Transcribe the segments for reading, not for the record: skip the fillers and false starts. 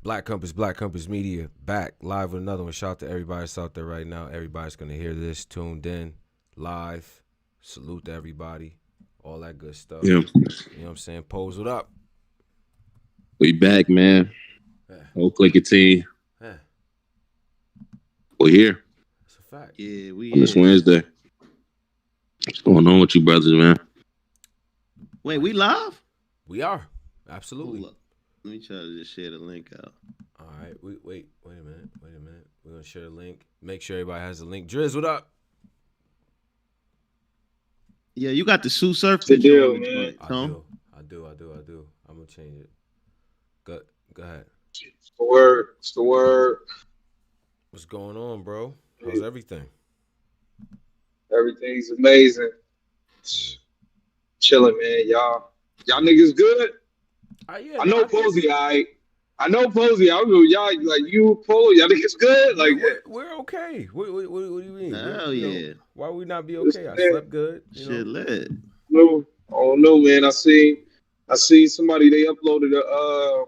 Black Compass Media, back live with another one. Shout out to everybody that's out there right now. Everybody's going to hear this, tuned in, live. Salute to everybody. All that good stuff. Yeah. You know what I'm saying? Pose it up. We back, man. Whole clicker team. We're here. That's a fact. Yeah, we on this Wednesday. What's going on with you brothers, man? Wait, we live? We are. Absolutely. Hold up. Let me try to just share the link out. All right. Wait a minute. We're going to share the link. Make sure everybody has the link. Driz, what up? Yeah, you got the Sue Surf deal, man. I do. I'm going to change it. Go ahead. It's the word. What's going on, bro? How's everything? Everything's amazing. Chilling, man. Y'all niggas good? Yeah, I know Posey, I know Posey. I know y'all, like you, Polo, y'all niggas good? Like we're okay. What do you mean? Hell yeah. Why we not be okay? I slept good. Shit lit. No, I don't know, man. I seen somebody, they uploaded a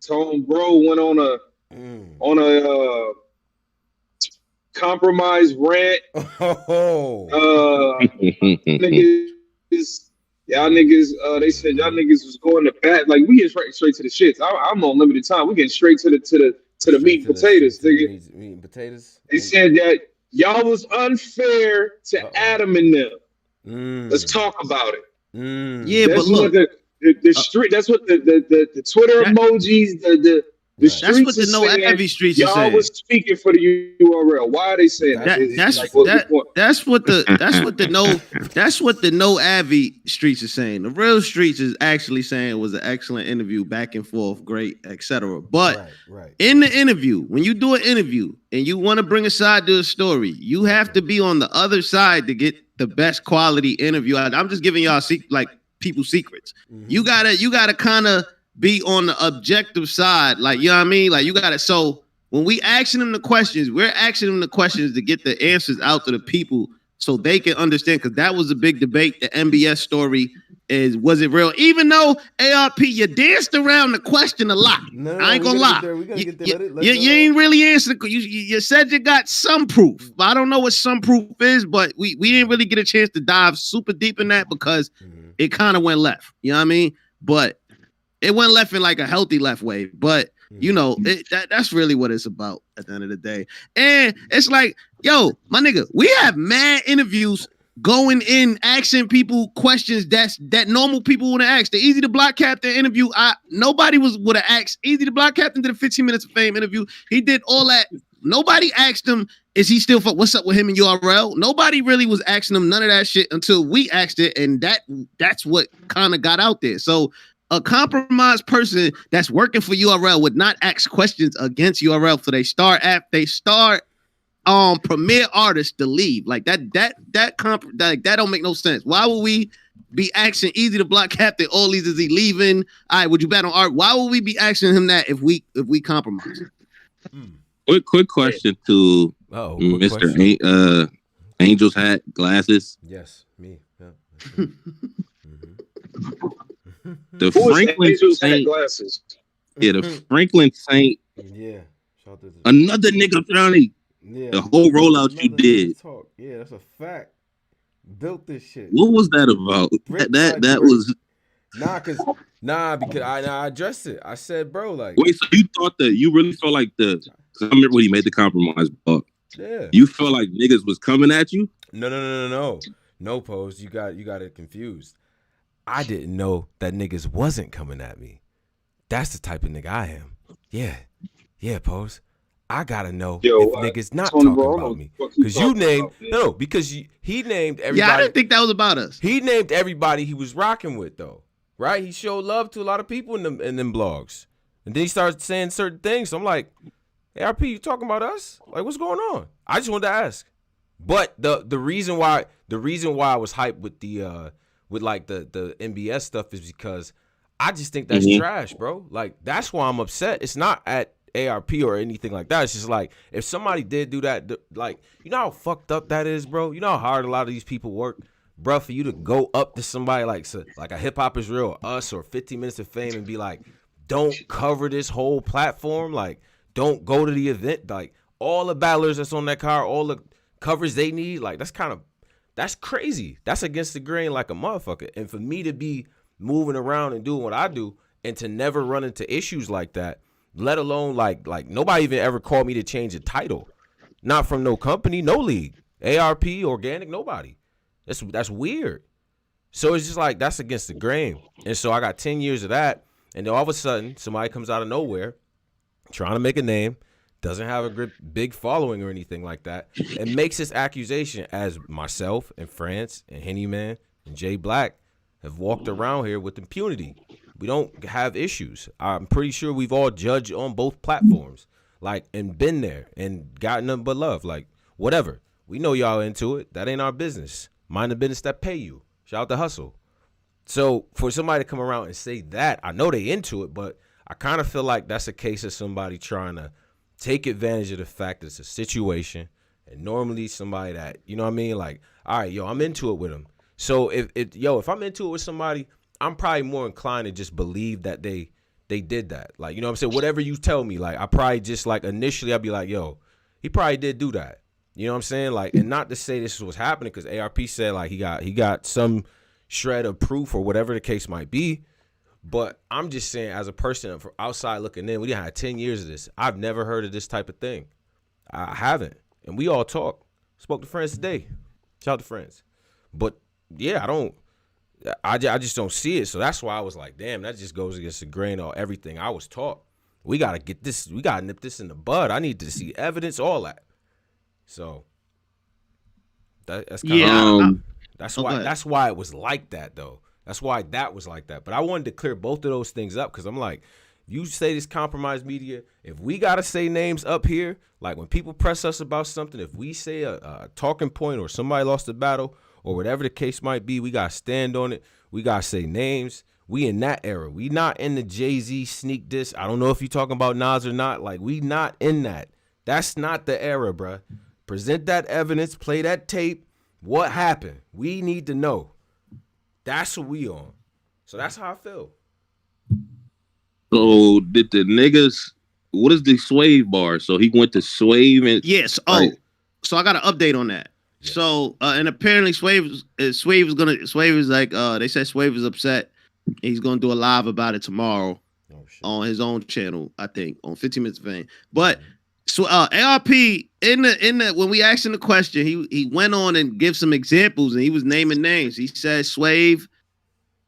Tone Bro went on a compromise rant. Y'all niggas, they said y'all niggas was going to bat. Like we get straight to the shits. I'm on limited time. We getting straight to the meat and potatoes, nigga. Meat and potatoes. They said that y'all was unfair to Adam and them. Let's talk about it. Yeah, that's but look, the street. That's what the Twitter emojis. The that's what the No Heavy streets are saying. Y'all was speaking for the URL. Why are they saying that? That's what the No Avi streets is saying. The real streets is actually saying it was an excellent interview, back and forth, great, etc. But in the interview, when you do an interview and you want to bring a side to a story, you have to be on the other side to get the best quality interview. I'm just giving y'all people's secrets. You gotta kind of be on the objective side, like, you know what I mean? Like, you got to, so when we asking them the questions, we're asking them the questions to get the answers out to the people so they can understand, because that was a big debate. The MBS story was it real? Even though ARP, you danced around the question a lot. No, I ain't gonna lie. You ain't really answered. You said you got some proof. I don't know what some proof is, but we didn't really get a chance to dive super deep in that because it kind of went left. You know what I mean? But it went left in like a healthy left way, but you know, that's really what it's about at the end of the day. And it's like, yo, my nigga, we have mad interviews going in, asking people questions that normal people would have asked. The Easy to Block Captain interview, nobody would have asked. Easy to Block Captain did a 15 minutes of fame interview. He did all that. Nobody asked him, is he still what's up with him in URL? Nobody really was asking him none of that shit until we asked it, and that's what kind of got out there. So a compromised person that's working for URL would not ask questions against URL for they start premier artists to leave. Like that don't make no sense. Why would we be asking Easy to Block Captain all these, is he leaving? All right, would you bet on art? Why would we be asking him that if we compromise? Quick question to Mr. Angel's Hat Glasses. Yes, me. Yeah. The Franklin Saint glasses. Yeah, the Franklin Saint. Yeah. Another nigga Johnny. Yeah. The whole rollout you did. Yeah, that's a fact. Built this shit. What was that about? That was because I addressed it. I said, bro, like, wait, so you really felt like cause I remember when he made the compromise, but yeah, you felt like niggas was coming at you? No, Pose. You got it confused. I didn't know that niggas wasn't coming at me. That's the type of nigga I am. Yeah, Pose. I gotta know if niggas not talking about me. Because you named he named everybody. Yeah, I didn't think that was about us. He named everybody he was rocking with though, right? He showed love to a lot of people in them blogs, and then he started saying certain things. So I'm like, hey, ARP, you talking about us? Like, what's going on? I just wanted to ask. But the reason why I was hyped with the like the MBS stuff is because I just think that's trash, bro. Like, that's why I'm upset. It's not at ARP or anything like that. It's just like, if somebody did do that, like, you know how fucked up that is, bro? You know how hard a lot of these people work, bro, for you to go up to somebody like a Hip Hop Is Real or us or 15 Minutes of Fame and be like, don't cover this whole platform. Like, don't go to the event. Like, all the battlers that's on that card, all the coverage they need, like, that's crazy. That's against the grain like a motherfucker. And for me to be moving around and doing what I do and to never run into issues like that, let alone like nobody even ever called me to change a title. Not from no company, no league. ARP, organic, nobody. That's weird. So it's just like, that's against the grain. And so I got 10 years of that. And then all of a sudden, somebody comes out of nowhere trying to make a name, doesn't have a big following or anything like that, and makes this accusation as myself and France and Henny Man and Jay Black have walked around here with impunity. We don't have issues. I'm pretty sure we've all judged on both platforms, like, and been there and gotten nothing but love. Like, whatever. We know y'all into it. That ain't our business. Mind the business that pay you. Shout out to Hustle. So for somebody to come around and say that, I know they into it, but I kind of feel like that's a case of somebody trying to take advantage of the fact that it's a situation, and normally somebody that, you know what I mean? Like, all right, yo, I'm into it with them. So if I'm into it with somebody, I'm probably more inclined to just believe that they did that. Like, you know what I'm saying? Whatever you tell me, like, I probably just, like, initially I'd be like, yo, he probably did do that. You know what I'm saying? Like, and not to say this was happening, because ARP said, like, he got some shred of proof or whatever the case might be. But I'm just saying, as a person from outside looking in, we done had 10 years of this. I've never heard of this type of thing. I haven't. And we all talk. Spoke to friends today. Shout out to friends. But, yeah, I just don't see it. So that's why I was like, damn, that just goes against the grain of everything I was taught. We got to get this. We got to nip this in the bud. I need to see evidence, all that. So that's kind of that's why it was like that, though. That's why that was like that. But I wanted to clear both of those things up, because I'm like, you say this compromised media, if we got to say names up here, like when people press us about something, if we say a talking point or somebody lost a battle or whatever the case might be, we got to stand on it. We got to say names. We in that era. We not in the Jay-Z sneak diss. I don't know if you're talking about Nas or not. Like, we not in that. That's not the era, bruh. Present that evidence. Play that tape. What happened? We need to know. That's what we on. So that's how I feel. So did the niggas, what is the Swave bar? So he went to Swave and yes. Oh, right. So I got an update on that. Yeah. So and apparently Swave is like they said Swave is upset. He's gonna do a live about it tomorrow on his own channel, I think, on 15 Minutes of Fame. But so ARP in the when we asked him the question, he went on and give some examples, and he was naming names. He said Swave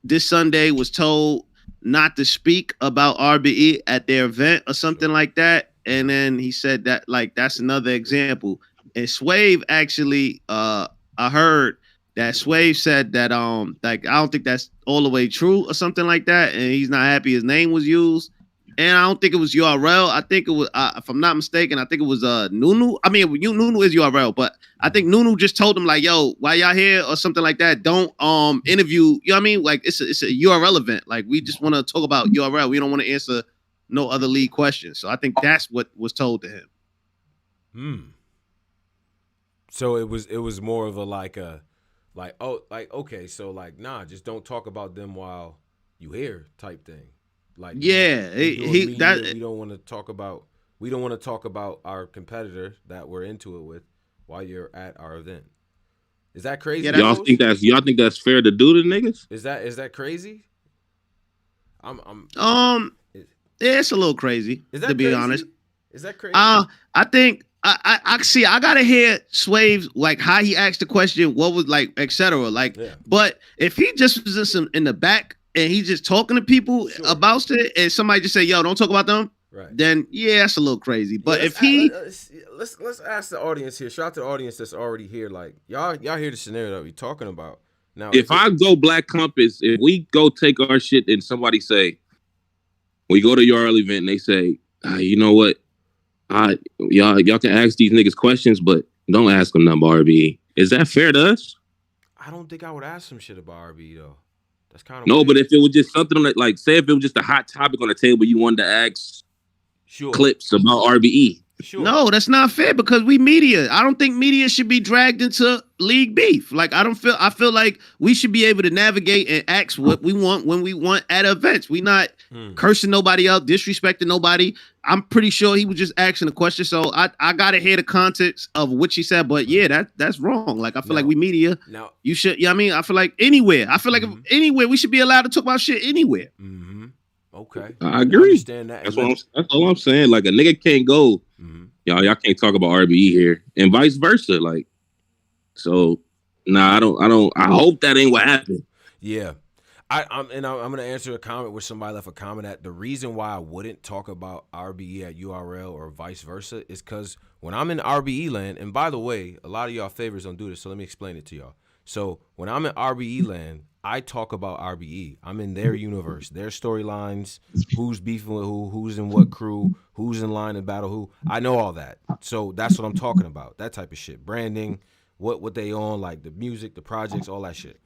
this Sunday was told not to speak about RBE at their event or something like that, and then he said that, like, that's another example. And Swave actually, I heard that Swave said that like, I don't think that's all the way true or something like that, and he's not happy his name was used. And I don't think it was URL. I think it was, if I'm not mistaken, I think it was Nunu. I mean, Nunu is URL, but I think Nunu just told him, like, yo, while y'all here or something like that, don't interview. You know what I mean? Like, it's a URL event. Like, we just want to talk about URL. We don't want to answer no other league questions. So I think that's what was told to him. So it was more of a okay, so like, nah, just don't talk about them while you here type thing. Like, yeah, we don't want to talk about our competitor that we're into it with while you're at our event. Is that crazy? Yeah, y'all think that's fair to do to niggas? Is that crazy? It's a little crazy, to be crazy? honest. Is that crazy? I think I see. I gotta hear Swave's, like, how he asked the question, what was, like, etc. Like, yeah. But if he just was in the back and he's just talking to people about it, and somebody just say, "Yo, don't talk about them," right? Then yeah, that's a little crazy. But if let's ask the audience here. Shout out to the audience that's already here. Like, y'all hear the scenario that we're talking about now. If I go Black Compass, if we go take our shit and somebody say, we go to your event and they say, you know what, y'all can ask these niggas questions, but don't ask them nothing about RBE. Is that fair to us? I don't think I would ask some shit about RBE though. That's kind of weird. But if it was just something like, say if it was just a hot topic on the table, you wanted to ask clips about RBE. Sure. No, that's not fair because we media. I don't think media should be dragged into league beef. Like I feel like we should be able to navigate and ask what we want when we want at events. We not cursing nobody out, disrespecting nobody. I'm pretty sure he was just asking a question. So I gotta hear the context of what she said. But yeah, that's wrong. Like I feel like we media. Now you should. Yeah, I mean, I feel like anywhere. I feel like if anywhere we should be allowed to talk about shit anywhere. Okay, I agree. Understand that. That's all I'm saying. Like a nigga can't go. Y'all can't talk about RBE here, and vice versa. Like, so nah, I don't. I hope that ain't what happened. Yeah. I'm gonna answer a comment where somebody left a comment at the reason why I wouldn't talk about RBE at URL or vice versa is because when I'm in RBE land, and by the way, a lot of y'all favors don't do this, so let me explain it to y'all. So when I'm in RBE land, I talk about RBE. I'm in their universe, their storylines, who's beefing with who's in what crew, who's in line to battle who. I know all that. So that's what I'm talking about. That type of shit. Branding, what they on, like the music, the projects, all that shit.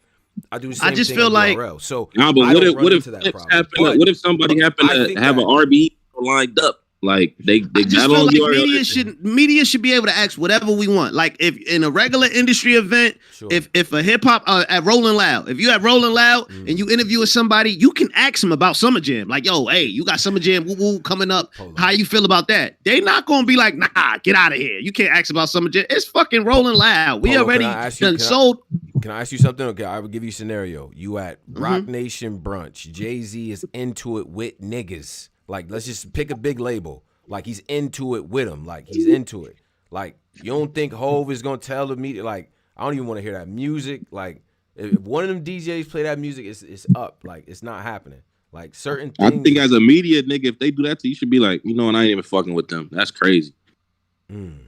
I do the same thing feel like URL. So but what if somebody happened to have an RBE lined up? Like they just feel like media should be able to ask whatever we want. Like if in a regular industry event, if a hip hop at Rolling Loud, if you at Rolling Loud and you interview with somebody, you can ask them about Summer Jam. Like, yo, hey, you got Summer Jam woo coming up. How you feel about that? They not gonna be like, nah, get out of here. You can't ask about Summer Jam. It's fucking Rolling Loud. We already done sold. Can I ask you something? Okay, I will give you a scenario. You at Rock Nation brunch. Jay-Z is into it with niggas. Like, let's just pick a big label. Like, he's into it with him. Like, he's into it. Like, you don't think Hov is going to tell the media, like, I don't even want to hear that music. Like, if one of them DJs play that music, it's up. Like, it's not happening. Like, certain things. I think as a media nigga, if they do that to you, should be like, you know, and I ain't even fucking with them. That's crazy.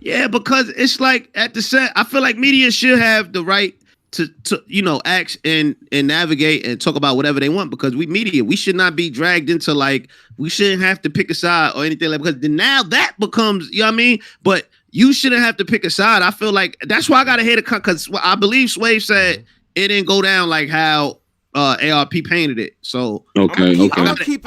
Yeah, because it's like, at the set, I feel like media should have the right to you know, act and navigate and talk about whatever they want because we media. We should not be dragged into like, we shouldn't have to pick a side or anything like because now that becomes, you know what I mean? But you shouldn't have to pick a side. I feel like that's why I gotta hit it because I believe Swave said it didn't go down like how ARP painted it. So I'm gonna keep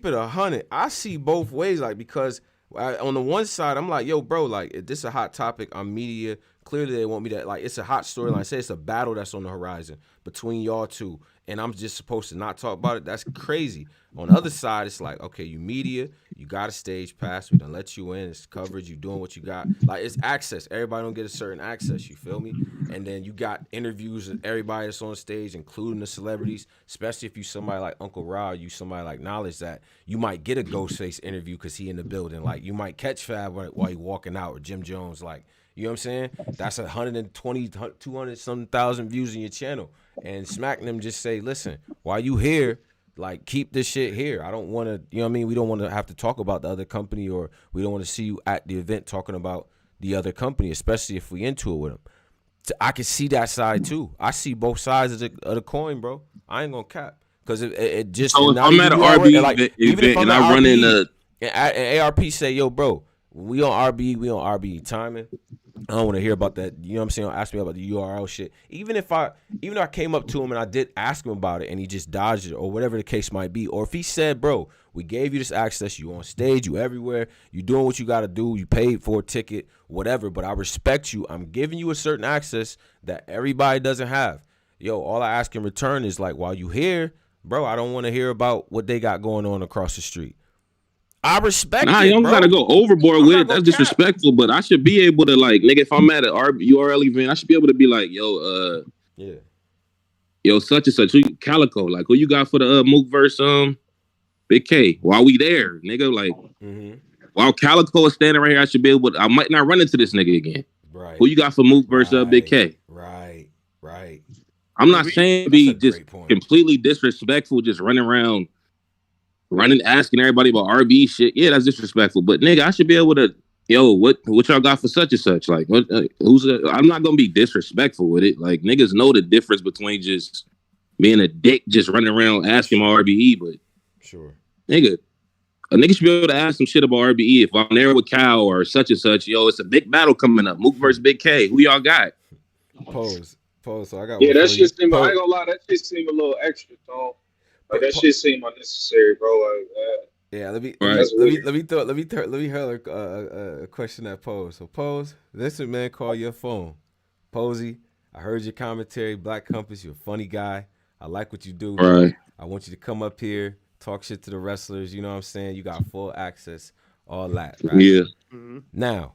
it 100. I see both ways, like because on the one side I'm like, yo, bro, like if this is a hot topic on media. Clearly, they want me to, like, it's a hot storyline. Say it's a battle that's on the horizon between y'all two, and I'm just supposed to not talk about it. That's crazy. On the other side, it's like, okay, you media, you got a stage pass. We done let you in. It's coverage. You doing what you got. Like, it's access. Everybody don't get a certain access. You feel me? And then you got interviews with everybody that's on stage, including the celebrities, especially if you somebody like Uncle Ra, you somebody like Knowledge that you might get a Ghostface interview because he in the building. Like, you might catch Fab while you walking out or Jim Jones, like, you know what I'm saying? That's 120, 200 some thousand views in your channel. And smacking them just say, listen, while you here, like, keep this shit here. I don't want to, you know what I mean? We don't want to have to talk about the other company or we don't want to see you at the event talking about the other company, especially if we into it with them. I can see that side too. I see both sides of the coin, bro. I ain't going to cap. Because it just... So if I'm at an RBE event and I run into... And ARP say, yo, bro, we on RBE timing. I don't want to hear about that. You know what I'm saying? Don't ask me about the URL shit. Even if I came up to him and I did ask him about it and he just dodged it or whatever the case might be, or if he said, bro, we gave you this access, you on stage, you everywhere, you doing what you got to do, you paid for a ticket, whatever, but I respect you. I'm giving you a certain access that everybody doesn't have. Yo, all I ask in return is like, while you here, bro, I don't want to hear about what they got going on across the street. I respect you don't gotta go overboard with it. That's disrespectful, but I should be able to, like, nigga, if I'm at an URL event, I should be able to be like, yo, yo, such and such, Calico, like, who you got for the Mook verse, Big K? While we there, nigga, like, while Calico is standing right here, I should be able to, I might not run into this nigga again. Right. Who you got for Mook versus Big K? Right. I'm not saying be just completely disrespectful, just running around. Asking everybody about RBE shit, yeah, that's disrespectful. But nigga, I should be able to, yo, what y'all got for such and such? Like, I'm not gonna be disrespectful with it. Like, niggas know the difference between just being a dick, just running around asking about RBE. But sure, nigga, a nigga should be able to ask some shit about RBE. If I'm there with Cal or such and such, yo, it's a big battle coming up. Mook versus Big K. Who y'all got? Pose. So I got. Yeah, that shit seemed. I ain't gonna lie, that shit seemed a little extra, though. Like, that shit seemed unnecessary, bro. Like, Yeah, let me Right. hurl a question at Pose. So Pose, listen, man, call your phone. Posey, I heard your commentary. Black Compass, you're a funny guy. I like what you do. Right. I want you to come up here, talk shit to the wrestlers. You know what I'm saying? You got full access, all that. Right? Yeah. Now,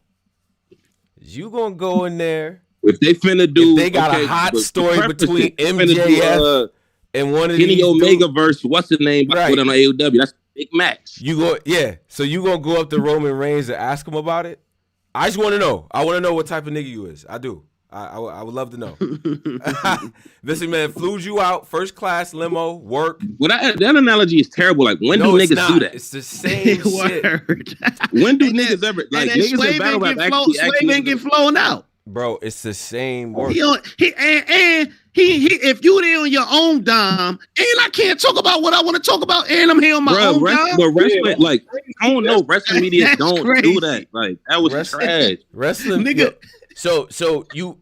you gonna go in there? If they finna do, if they got a hot story between MJF and one of Kenny these Omega versus what's the name? Right. Put on AEW. That's a big match. You go, yeah. So you gonna go up to Roman Reigns and ask him about it? I just want to know. I want to know what type of nigga you is. I do. I would love to know. Listen, man, flew you out, first class limo, work. Well, that analogy is terrible. Like, when do niggas do that? It's the same shit. When do niggas ever, like, niggas in battle rap actually ain't get flown out. Bro, it's the same work. He if you there on your own dime, and I can't talk about what I want to talk about, and I'm here on my own dime. But wrestling, like, I don't know, wrestling media don't do that. Like, that was trash. Wrestling, nigga. So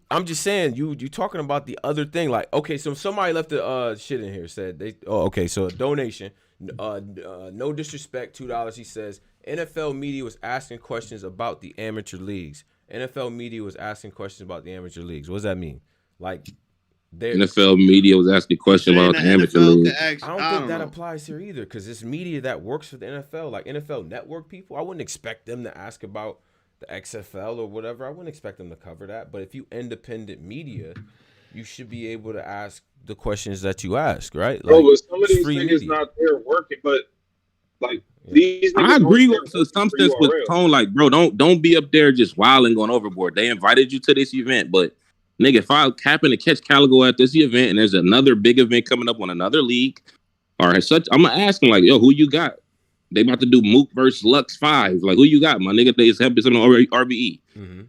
I'm just saying, you talking about the other thing. Like, okay, so somebody left the shit in here, said so a donation, no disrespect, $2. He says NFL media was asking questions about the amateur leagues. NFL media was asking questions about the amateur leagues. What does that mean? Like, NFL media was asking questions about the amateur league. I don't think that applies here either, because it's media that works for the NFL, like NFL Network people. I wouldn't expect them to ask about the XFL or whatever. I wouldn't expect them to cover that. But if you independent media, you should be able to ask the questions that you ask, right? Like, but some of these niggas not there working, but like these niggas, I agree with to some sense with Tone. Like, bro, don't be up there just wilding going overboard. They invited you to this event, but nigga, if I happen to catch Caligo at this event and there's another big event coming up on another league or such, I'm gonna ask him like, yo, who you got? They about to do Mook versus Lux 5. Like, who you got, my nigga? They is helping something on RBE. Mm-hmm.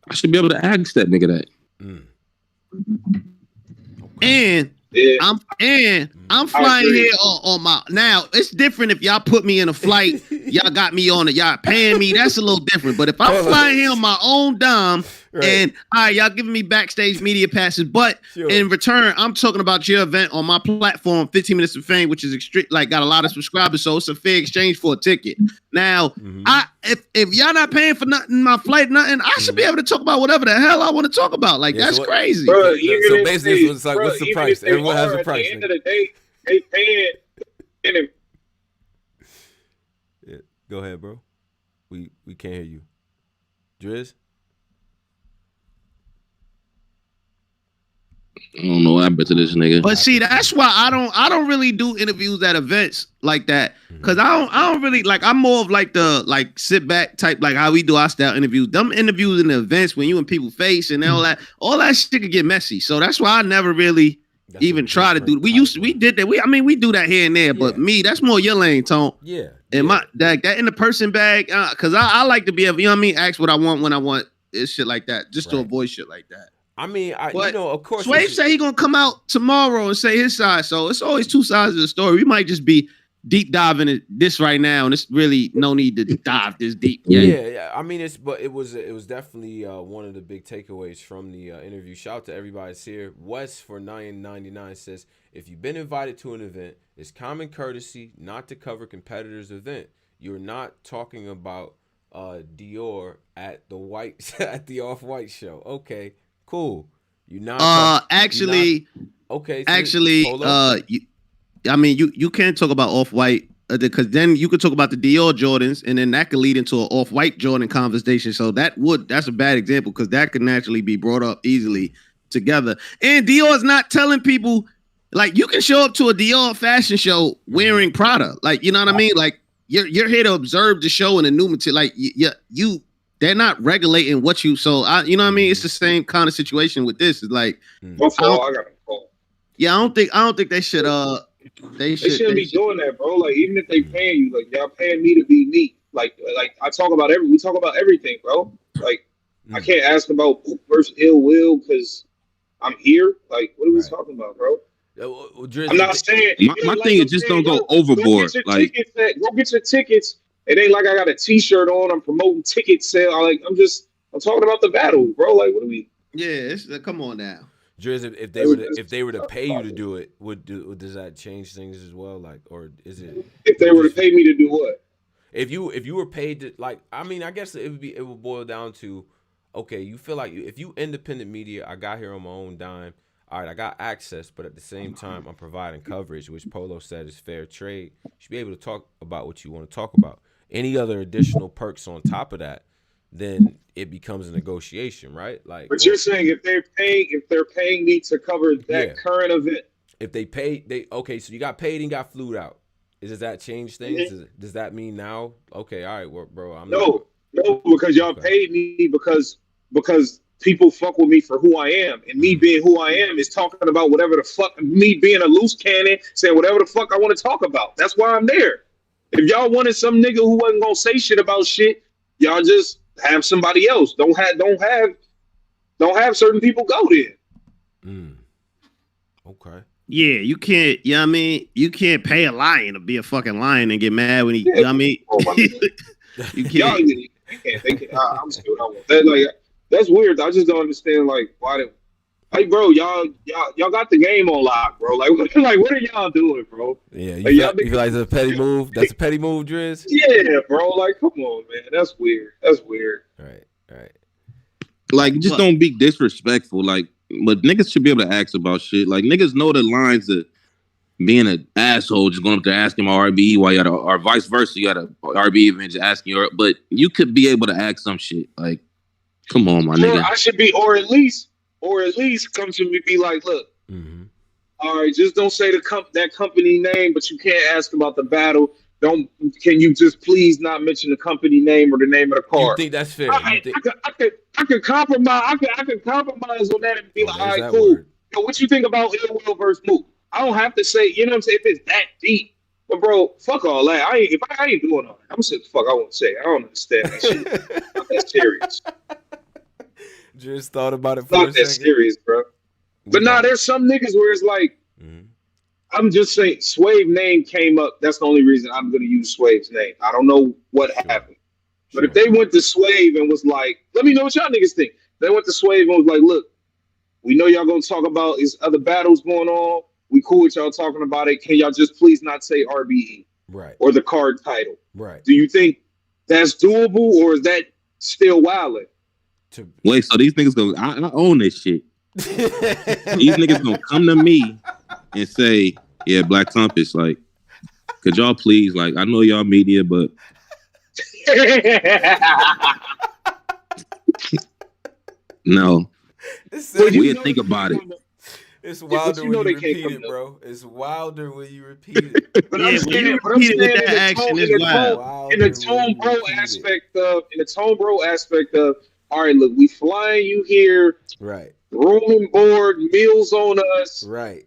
I should be able to ask that nigga that. And I'm flying here on my. Now it's different if y'all put me in a flight. Y'all got me on it. Y'all paying me. That's a little different. But if I'm flying here on my own dime, and all right, y'all giving me backstage media passes, but in return, I'm talking about your event on my platform, 15 Minutes of Fame, which is like got a lot of subscribers, so it's a fair exchange for a ticket. Now, if y'all not paying for nothing, my flight, nothing, I should be able to talk about whatever the hell I want to talk about. Like, that's crazy. Bro, so basically, it's like, what's the price? Everyone has a price. At the end of the day, they paying. Yeah. Go ahead, bro. We can't hear you. Driz? I don't know what happened to this nigga. But see, that's why I don't really do interviews at events like that. Cause I don't really like, I'm more of like the sit back type, like how we do our style interviews. Them interviews in the events when you and people face and all that shit could get messy. So that's why I never really even try to do. We did that. We do that here and there, but me, that's more your lane, Tone. Yeah. And my that in the person bag, cause I like to be able, you know what I mean, ask what I want when I want. It's shit like that, just to avoid shit like that. I mean, of course. Swave say he gonna come out tomorrow and say his side, so it's always two sides of the story. We might just be deep diving this right now, and it's really no need to dive this deep. Yeah. I mean, it was definitely one of the big takeaways from the interview. Shout out to everybody that's here. Wes for $9.99 says, if you've been invited to an event, it's common courtesy not to cover competitors' event. You're not talking about Dior at the Off-White show. Okay. Cool. You not actually, you can't talk about Off-White because then you could talk about the Dior Jordans, and then that could lead into an Off-White Jordan conversation. So that's a bad example because that could naturally be brought up easily together. And Dior is not telling people, like, you can show up to a Dior fashion show wearing Prada, like, you know what I mean? Like, you're here to observe the show and the new material. Like, you. They're not regulating what you. So you know what I mean. It's the same kind of situation with this. It's like, I got a call. Yeah, I don't think they should. They shouldn't be doing that, bro. Like, even if they paying you, like, y'all paying me to be me. Like I talk about we talk about everything, bro. Like, I can't ask about versus Ill Will because I'm here. Like, what are we talking about, bro? I'm not saying my thing is just don't go overboard. Go get your tickets. It ain't like I got a T-shirt on. I'm promoting ticket sale. I'm talking about the battle, bro. Like, what do we? Yeah, come on now. Driz, if they were to pay you to do it, does that change things as well? Like, or is it? If they were to pay me to do what? If you were paid to, like, I mean, I guess it would boil down to, okay, you feel like if you independent media, I got here on my own dime. All right, I got access, but at the same time, I'm providing coverage, which Polo said is fair trade. You should be able to talk about what you want to talk about. Any other additional perks on top of that, then it becomes a negotiation, right? Like, but you're saying if they're paying me to cover that current event, if they pay, okay, so you got paid and got flued out. Does that change things? Does that mean now? Okay, all right, well, bro. No, because y'all paid me because people fuck with me for who I am, and me being who I am is talking about whatever the fuck. Me being a loose cannon, saying whatever the fuck I want to talk about. That's why I'm there. If y'all wanted some nigga who wasn't gonna say shit about shit, y'all just have somebody else. Don't have certain people go there. Okay. Yeah, you can't. You know what I mean? You can't pay a lion to be a fucking lion and get mad when he. You know what I mean? You can't. You can't. They can. I'm still. That's weird. I just don't understand. Like, why? Like, bro, y'all got the game on lock, bro. Like what are y'all doing, bro? Yeah, you feel like it's a petty move? That's a petty move, Driz? Yeah, bro. Like, come on, man. That's weird. Right. Like, just don't be disrespectful. Like, but niggas should be able to ask about shit. Like, niggas know the lines of being an asshole, just going up there asking about RBE while you or vice versa. You got a RBE event just asking you, but you could be able to ask some shit. Like, come on, my nigga. I should be, or at least come to me, be like, look, all right, just don't say that company name, but you can't ask about the battle. Can you just please not mention the company name or the name of the card? You think that's fair? I could compromise. I could compromise on that and be like, all right, cool. But what you think about Ill Will versus Mook? I don't have to say, you know what I'm saying, if it's that deep. But bro, fuck all that. I ain't doing all that. I'm gonna say the fuck I want to say. I don't understand that shit. Not that serious. Just thought about it for a second. Not that serious, bro. But there's some niggas where it's like, I'm just saying, Swave name came up. That's the only reason I'm going to use Swave's name. I don't know what happened. But if they went to Swave and was like, let me know what y'all niggas think. They went to Swave and was like, look, we know y'all going to talk about these other battles going on. We cool with y'all talking about it. Can y'all just please not say RBE? Right. Or the card title? Right. Do you think that's doable or is that still wilding? Wait, so these niggas I own this shit. These niggas gonna come to me and say, yeah, Black Compass, like, could y'all please, like, I know y'all media, but no. We'll think about it. It's wilder when you repeat it, bro. It's wilder when you repeat it. But I'm saying in the tone bro aspect of, all right, look, we flying you here. Right. Room and board, meals on us. Right.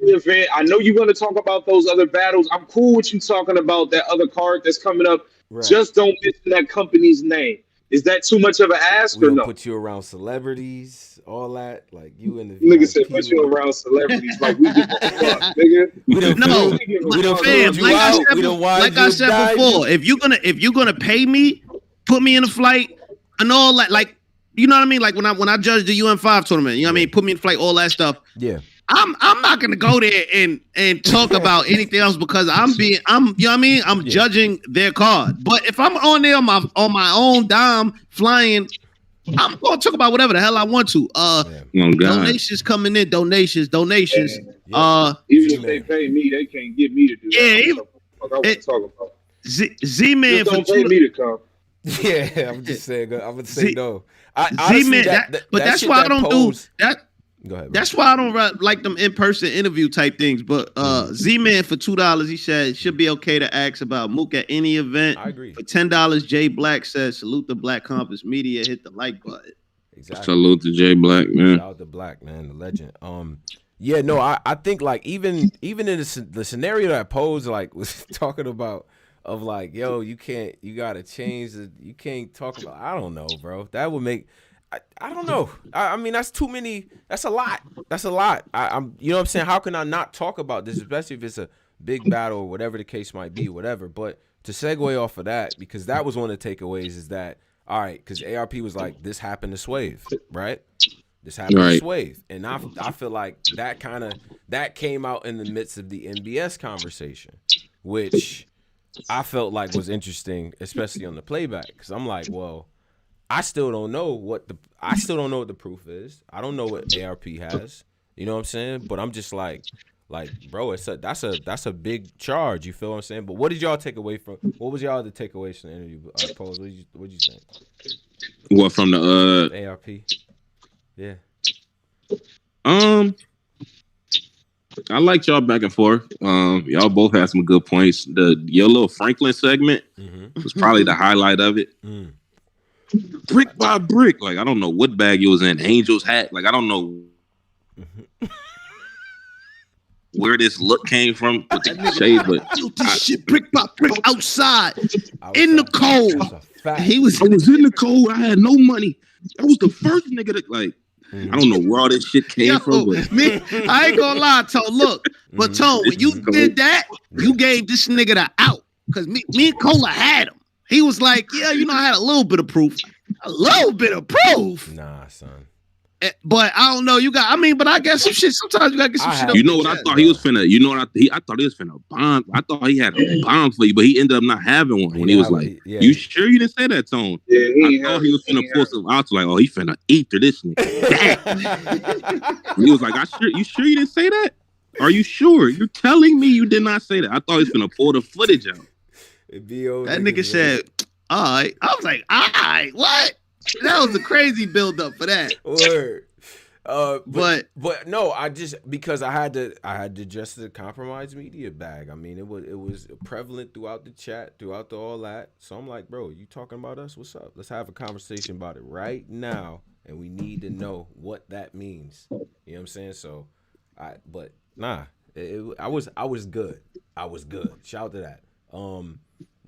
Event. I know you're going to talk about those other battles. I'm cool with you talking about that other card that's coming up. Right. Just don't mention that company's name. Is that too much of an ask or no? Put you around celebrities, all that. Like, you in the nigga said put you around celebrities like we give a fuck, nigga. Like I said before, if you're gonna pay me, put me in a flight and all that, like, you know what I mean? Like when I judged the UN5 tournament, you know what I mean? Put me in flight, all that stuff. Yeah. I'm not gonna go there and talk about anything else because I'm you know what I mean? I'm judging their card. But if I'm on there on my own dime flying, I'm gonna talk about whatever the hell I want to. Donations coming in, donations. Even if they pay me, they can't get me to do that. I want to talk about. Z-Man don't pay me to come. Yeah, I'm just saying. I'm gonna say no. Z-Man, but that's why I don't do that. Go ahead, that's why I don't like them in-person interview type things. But Z-Man for $2, he said should be okay to ask about Mook at any event. I agree. For $10, Jay Black says salute the Black Compass Media. Hit the like button. Exactly. Salute to Jay Black, man. Shout out to Black, man, the legend. Yeah, no, I think like even in the scenario that I posed, like was talking about of like, yo, you gotta change you can't talk about. I don't know, bro. That would make. I don't know. I mean, that's too many. That's a lot. I'm, you know what I'm saying? How can I not talk about this, especially if it's a big battle or whatever the case might be, whatever. But to segue off of that, because that was one of the takeaways, is that, all right, because ARP was like, this happened to Swave, right? This happened Right. to Swave, and I feel like that came out in the midst of the NBS conversation, which I felt like was interesting, especially on the playback, because I'm like, well, I still don't know what the proof is. I don't know what ARP has. You know what I'm saying? But I'm just like, bro, that's a big charge. You feel what I'm saying? But what did y'all take away from? What was y'all the takeaways from the interview? Pose. What did you think? What from the ARP? Yeah. I liked y'all back and forth. Y'all both had some good points. Your little Franklin segment was probably the highlight of it. Brick by brick. Like, I don't know what bag it was in. Angel's hat. Like, I don't know where this look came from with the shade, but this shit brick by brick outside in the cold. I was in the cold. I had no money. I was the first nigga to like. I don't know where all this shit came from. But I ain't gonna lie, Tone. Look, but Tone, when you did that, you gave this nigga the out. Because me and Cola had him. He was like, yeah, you know, I had a little bit of proof. A little bit of proof. Nah, son. But I don't know. But I guess some shit. Sometimes you gotta get some shit. You know what I thought he was finna? You know what I thought he was finna bomb. I thought he had a bomb for you, but he ended up not having one. When he was like, "You sure you didn't say that, Tone?" Yeah, I thought he was finna pull some out. Like, oh, he finna eat to this nigga. He was like, you sure you didn't say that? Are you sure? You're telling me you did not say that? I thought he was finna pull the footage out. That nigga said, all right. I was like, all right, what? That was a crazy build up for that. Word. But no, because I had to address the compromised media bag. I mean, it was prevalent throughout the chat, throughout all that. So I'm like, bro, you talking about us? What's up? Let's have a conversation about it right now, and we need to know what that means. You know what I'm saying? So, I was good. I was good. Shout out to that.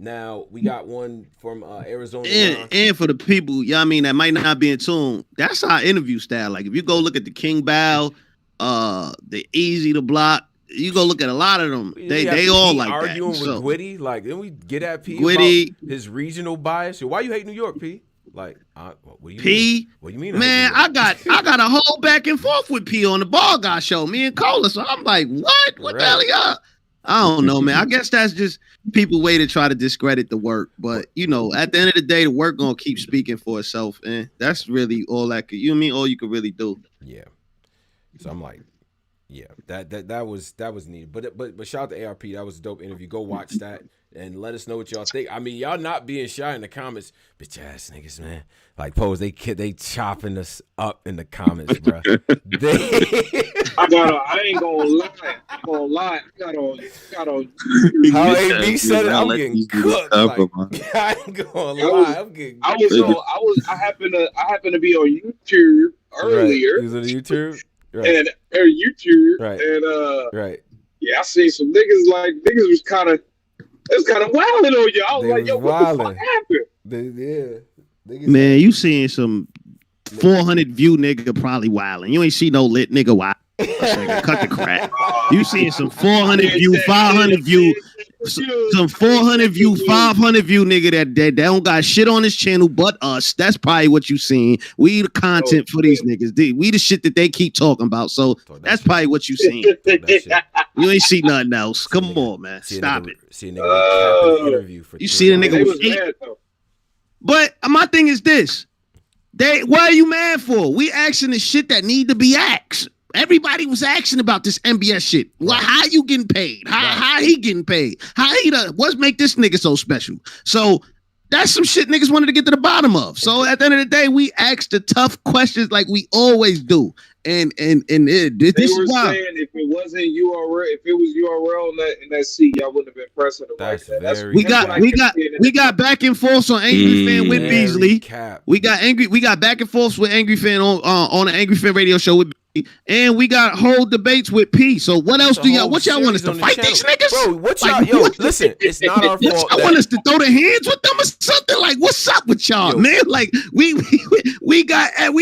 Now we got one from Arizona. And for the people, y'all mean that might not be in tune, that's our interview style. Like if you go look at the King Bow, the Easy to Block, you go look at a lot of them. They all like arguing that. with Gwitty. Like, didn't we get at P Gwitty about his regional bias? Why you hate New York, P? Like, what do you P? mean? What do you mean? Man, I got a whole back and forth with P on the Ball Guy show. Me and Cola. So I'm like, what? What the hell y'all? I don't know, man. I guess that's just people way to try to discredit the work. But you know, at the end of the day, the work gonna keep speaking for itself, and that's really all that could. You know what I mean? All you could really do. Yeah. So I'm like, yeah, that was neat. But shout out to ARP. That was a dope interview. Go watch that and let us know what y'all think. I mean, y'all not being shy in the comments, bitch ass niggas, man. Like Pose, they chopping us up in the comments, bro. I ain't gonna lie. I got on. How AB said it, I'm getting cooked. Like, I ain't gonna lie, I'm getting. I happened to be on YouTube earlier. Right. He was on YouTube, right. And YouTube, right. And right. Yeah, I seen some niggas was kind of wilding on you. I was like, yo, what the fuck happened? Man, you seeing some 400 view nigga probably wilding. You ain't see no lit nigga wild. Cut the crap. You seeing some 400 view, 500 view, some 400 view, 500 view nigga that don't got shit on his channel but us. That's probably what you seen. We the content for these niggas. We the shit that they keep talking about. So that's probably what you seen. You ain't see nothing else. Come on, man. Stop it. See a nigga interview for you see a nigga with eight. But my thing is this. What are you mad for? We asking the shit that need to be asked. Everybody was asking about this MBS shit. Right. How you getting paid? How he getting paid? What's make this nigga so special? So that's some shit niggas wanted to get to the bottom of. So at the end of the day, we asked the tough questions like we always do. And this is why. Saying if it wasn't URL, if it was URL in that seat, y'all wouldn't have been pressing it like that. We got back and forth on Angry Fan with Beasley. We got back and forth with Angry Fan on the Angry Fan radio show with Beasley. And we got whole debates with P. So what else do y'all want us to fight these niggas? Bro, what y'all listen, it's not our fault. I want us to throw the hands with them or something. Like, what's up with y'all, man? Like we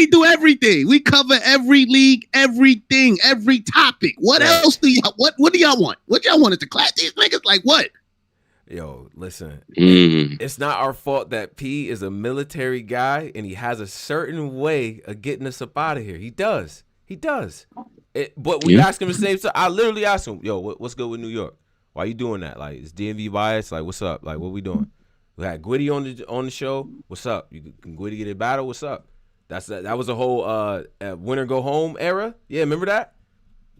do everything. We cover every league, everything, every topic. What else do y'all what do y'all want? What y'all want us to clap these niggas? Like what? Yo, listen, Mm. it's not our fault that P is a military guy and he has a certain way of getting us up out of here. He does. But we ask him the same stuff. I literally asked him, yo, what's good with New York? Why you doing that? Like, is DMV biased? Like, what's up? Like, what we doing? We had Gwitty on the show. What's up? You can Gwitty get a battle? What's up? That was a whole winner go home era. Yeah, remember that?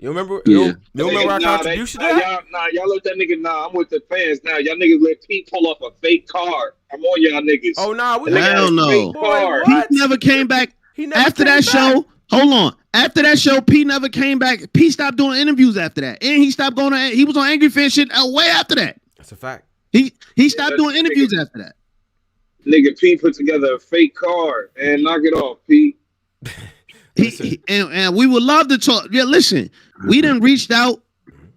You remember? Yeah. You remember our contribution to that? Y'all let that nigga. I'm with the fans now. Y'all niggas let Pete pull up a fake card. I'm on y'all niggas. Oh nah, we hell no. Boy, Pete never came back. After that show. Hold on. After that show, Pete never came back. Pete stopped doing interviews after that, and he stopped going to. He was on Angry Fan shit way after that. That's a fact. He stopped doing interviews after that. Nigga, Pete put together a fake card and knock it off, Pete. And we would love to talk. Yeah, listen, we done reached out.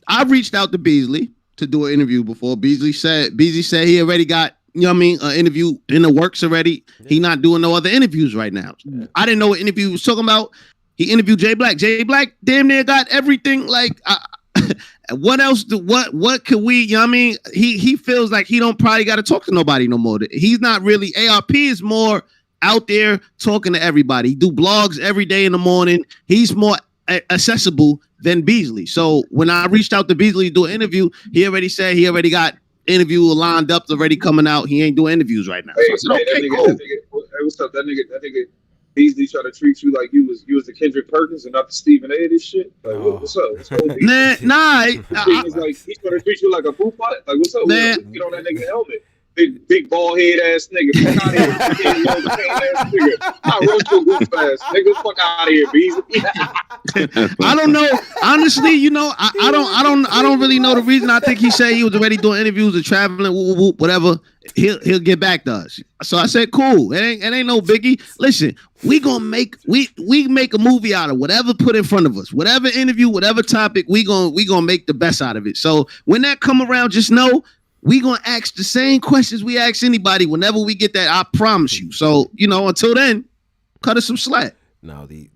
I reached out to Beasley to do an interview before. Beasley said he already got, you know what I mean, an interview in the works already. He not doing no other interviews right now. I didn't know what interview he was talking about. He interviewed Jay Black. Jay Black damn near got everything. Like, what else? What could we? You know what I mean? He feels like he don't probably got to talk to nobody no more. He's not really. ARP is more out there talking to everybody. He do blogs every day in the morning. He's more accessible than Beasley. So when I reached out to Beasley to do an interview, he already said he already got interview lined up, already coming out. He ain't doing interviews right now. Hey, so I said, okay, cool. What's up? That nigga Beasley try to treat you like you was the Kendrick Perkins and not the Stephen A. This shit. Like, what's up? What's up? Nah. He's like he's trying to treat you like a boo butt. Like, what's up? Man. Get on that nigga helmet. Big bald head ass nigga. Fuck out of here. Big long ass nigga. I roast your goof ass. Nigga, fuck out of here, Beasley. I don't know. Honestly, you know, I don't really know the reason. I think he said he was already doing interviews and traveling, whatever. He'll get back to us. So I said, cool. It ain't no biggie. Listen, we make a movie out of whatever put in front of us, whatever interview, whatever topic. We gonna make the best out of it. So when that come around, just know we gonna ask the same questions we ask anybody whenever we get that. I promise you. So you know, until then, cut us some slack. Now the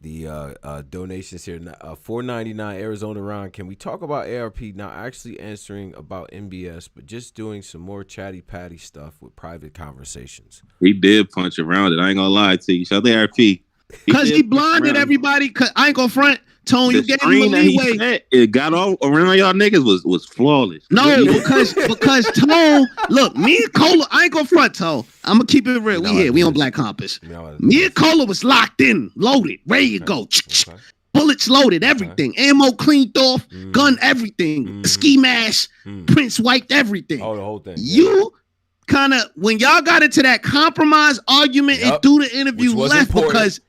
donations here, $4.99 Arizona Ron. Can we talk about ARP not actually answering about MBS, but just doing some more chatty patty stuff with private conversations? He did punch around it. I ain't gonna lie to you. Shout out to ARP. Because he blinded everybody. Cause I ain't gonna front. Tone, you gave him a leeway. It got all around y'all niggas was flawless. No, because Tone, look, me and Cola, I ain't gonna front Tone. I'm gonna keep it real. We on Black Compass. Me and Cola was locked in, loaded, ready to go. Okay. Bullets loaded, everything. Ammo cleaned off, gun, everything. Ski mask, Prince wiped everything. Oh, the whole thing. You kind of, when y'all got into that compromise argument and through the interview left important. Because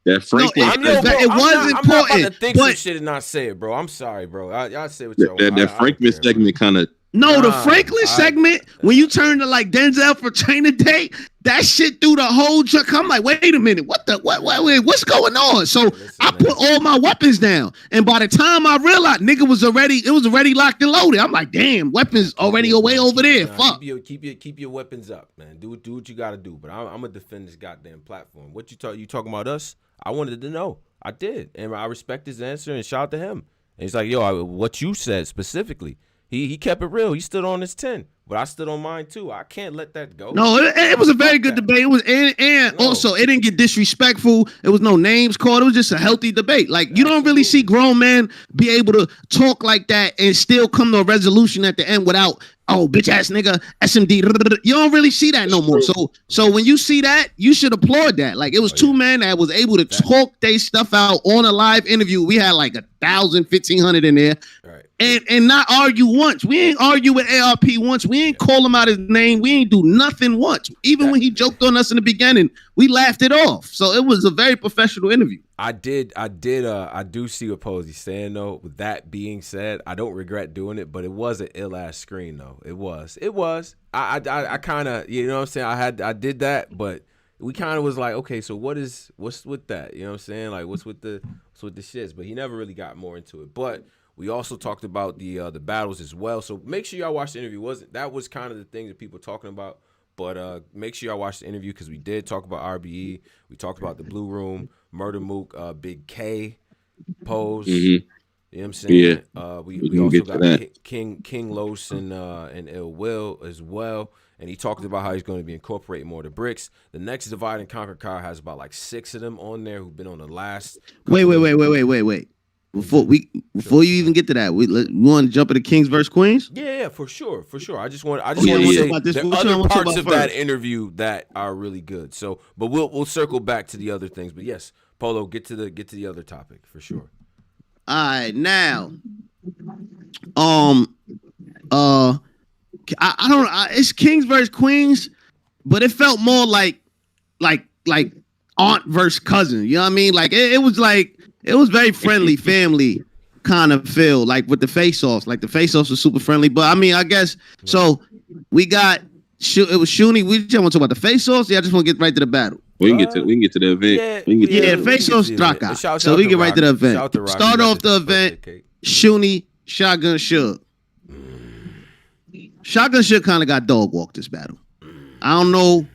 that Franklin, it was important. I'm not about to think some shit and not say it, bro. I'm sorry, bro. Y'all say what y'all want. That Franklin segment kind of. No, the Franklin segment, when you turn to like Denzel for Training Day, that shit through the whole junk. I'm like, wait a minute, what's going on? So I put all my weapons down. And by the time I realized it was already locked and loaded. I'm like, damn, weapons already way over there. Fuck. Keep your weapons up, man. Do what you gotta do. But I'm gonna defend this goddamn platform. What you talking about us? I wanted to know. I did. And I respect his answer and shout out to him. And he's like, yo, what you said specifically. He kept it real. He stood on his 10, but I stood on mine too. I can't let that go. No, it was a very good debate. It was also it didn't get disrespectful. It was no names called. It was just a healthy debate. Like you don't really see grown men be able to talk like that and still come to a resolution at the end without bitch ass nigga SMD. You don't really see that no more. So when you see that, you should applaud that. Like it was two men that was able to talk their stuff out on a live interview. We had like 1,000, 1,500 in there. Right. And not argue once. We ain't argue with ARP once. We ain't call him out his name. We ain't do nothing once. Even when he joked on us in the beginning, we laughed it off. So it was a very professional interview. I do see what Posey's saying though. With that being said, I don't regret doing it, but it was an ill ass screen though. It was. I kind of, you know what I'm saying? I did that, but we kind of was like, okay, so what's with that? You know what I'm saying? Like what's with the shits? But he never really got more into it. But we also talked about the battles as well. So make sure y'all watch the interview. That was kind of the thing that people were talking about. But make sure y'all watch the interview because we did talk about RBE. We talked about the Blue Room, Murda Mook, Big K, Pose. Mm-hmm. You know what I'm saying? Yeah. We also got King Los and Ill Will as well. And he talked about how he's going to be incorporating more of the bricks. The next Divide and Conquer car has about like 6 of them on there who've been on the last. Wait. Before you even get to that, we want to jump into Kings versus Queens? Yeah, for sure. I just want to Yeah. say About this, there are which one I other wanna talk parts about of that first? interview that are really good. So, but we'll circle back to the other things. But yes, Polo, get to the other topic for sure. All right, now, I don't. It's Kings versus Queens, but it felt more like aunt versus cousin. You know what I mean? Like it was very friendly, family kind of feel. Like with the face-offs, like the face-offs were super friendly. But I mean, I guess so. We got it was Shooney. We just want to talk about the face-offs. Yeah, I just want to get right to the battle. We can get to the event. Yeah, the face-offs straka. So we get right to the event. Start off the event. Shooney, Shotgun Suge. Shotgun Suge kind of got dog walked this battle. I don't know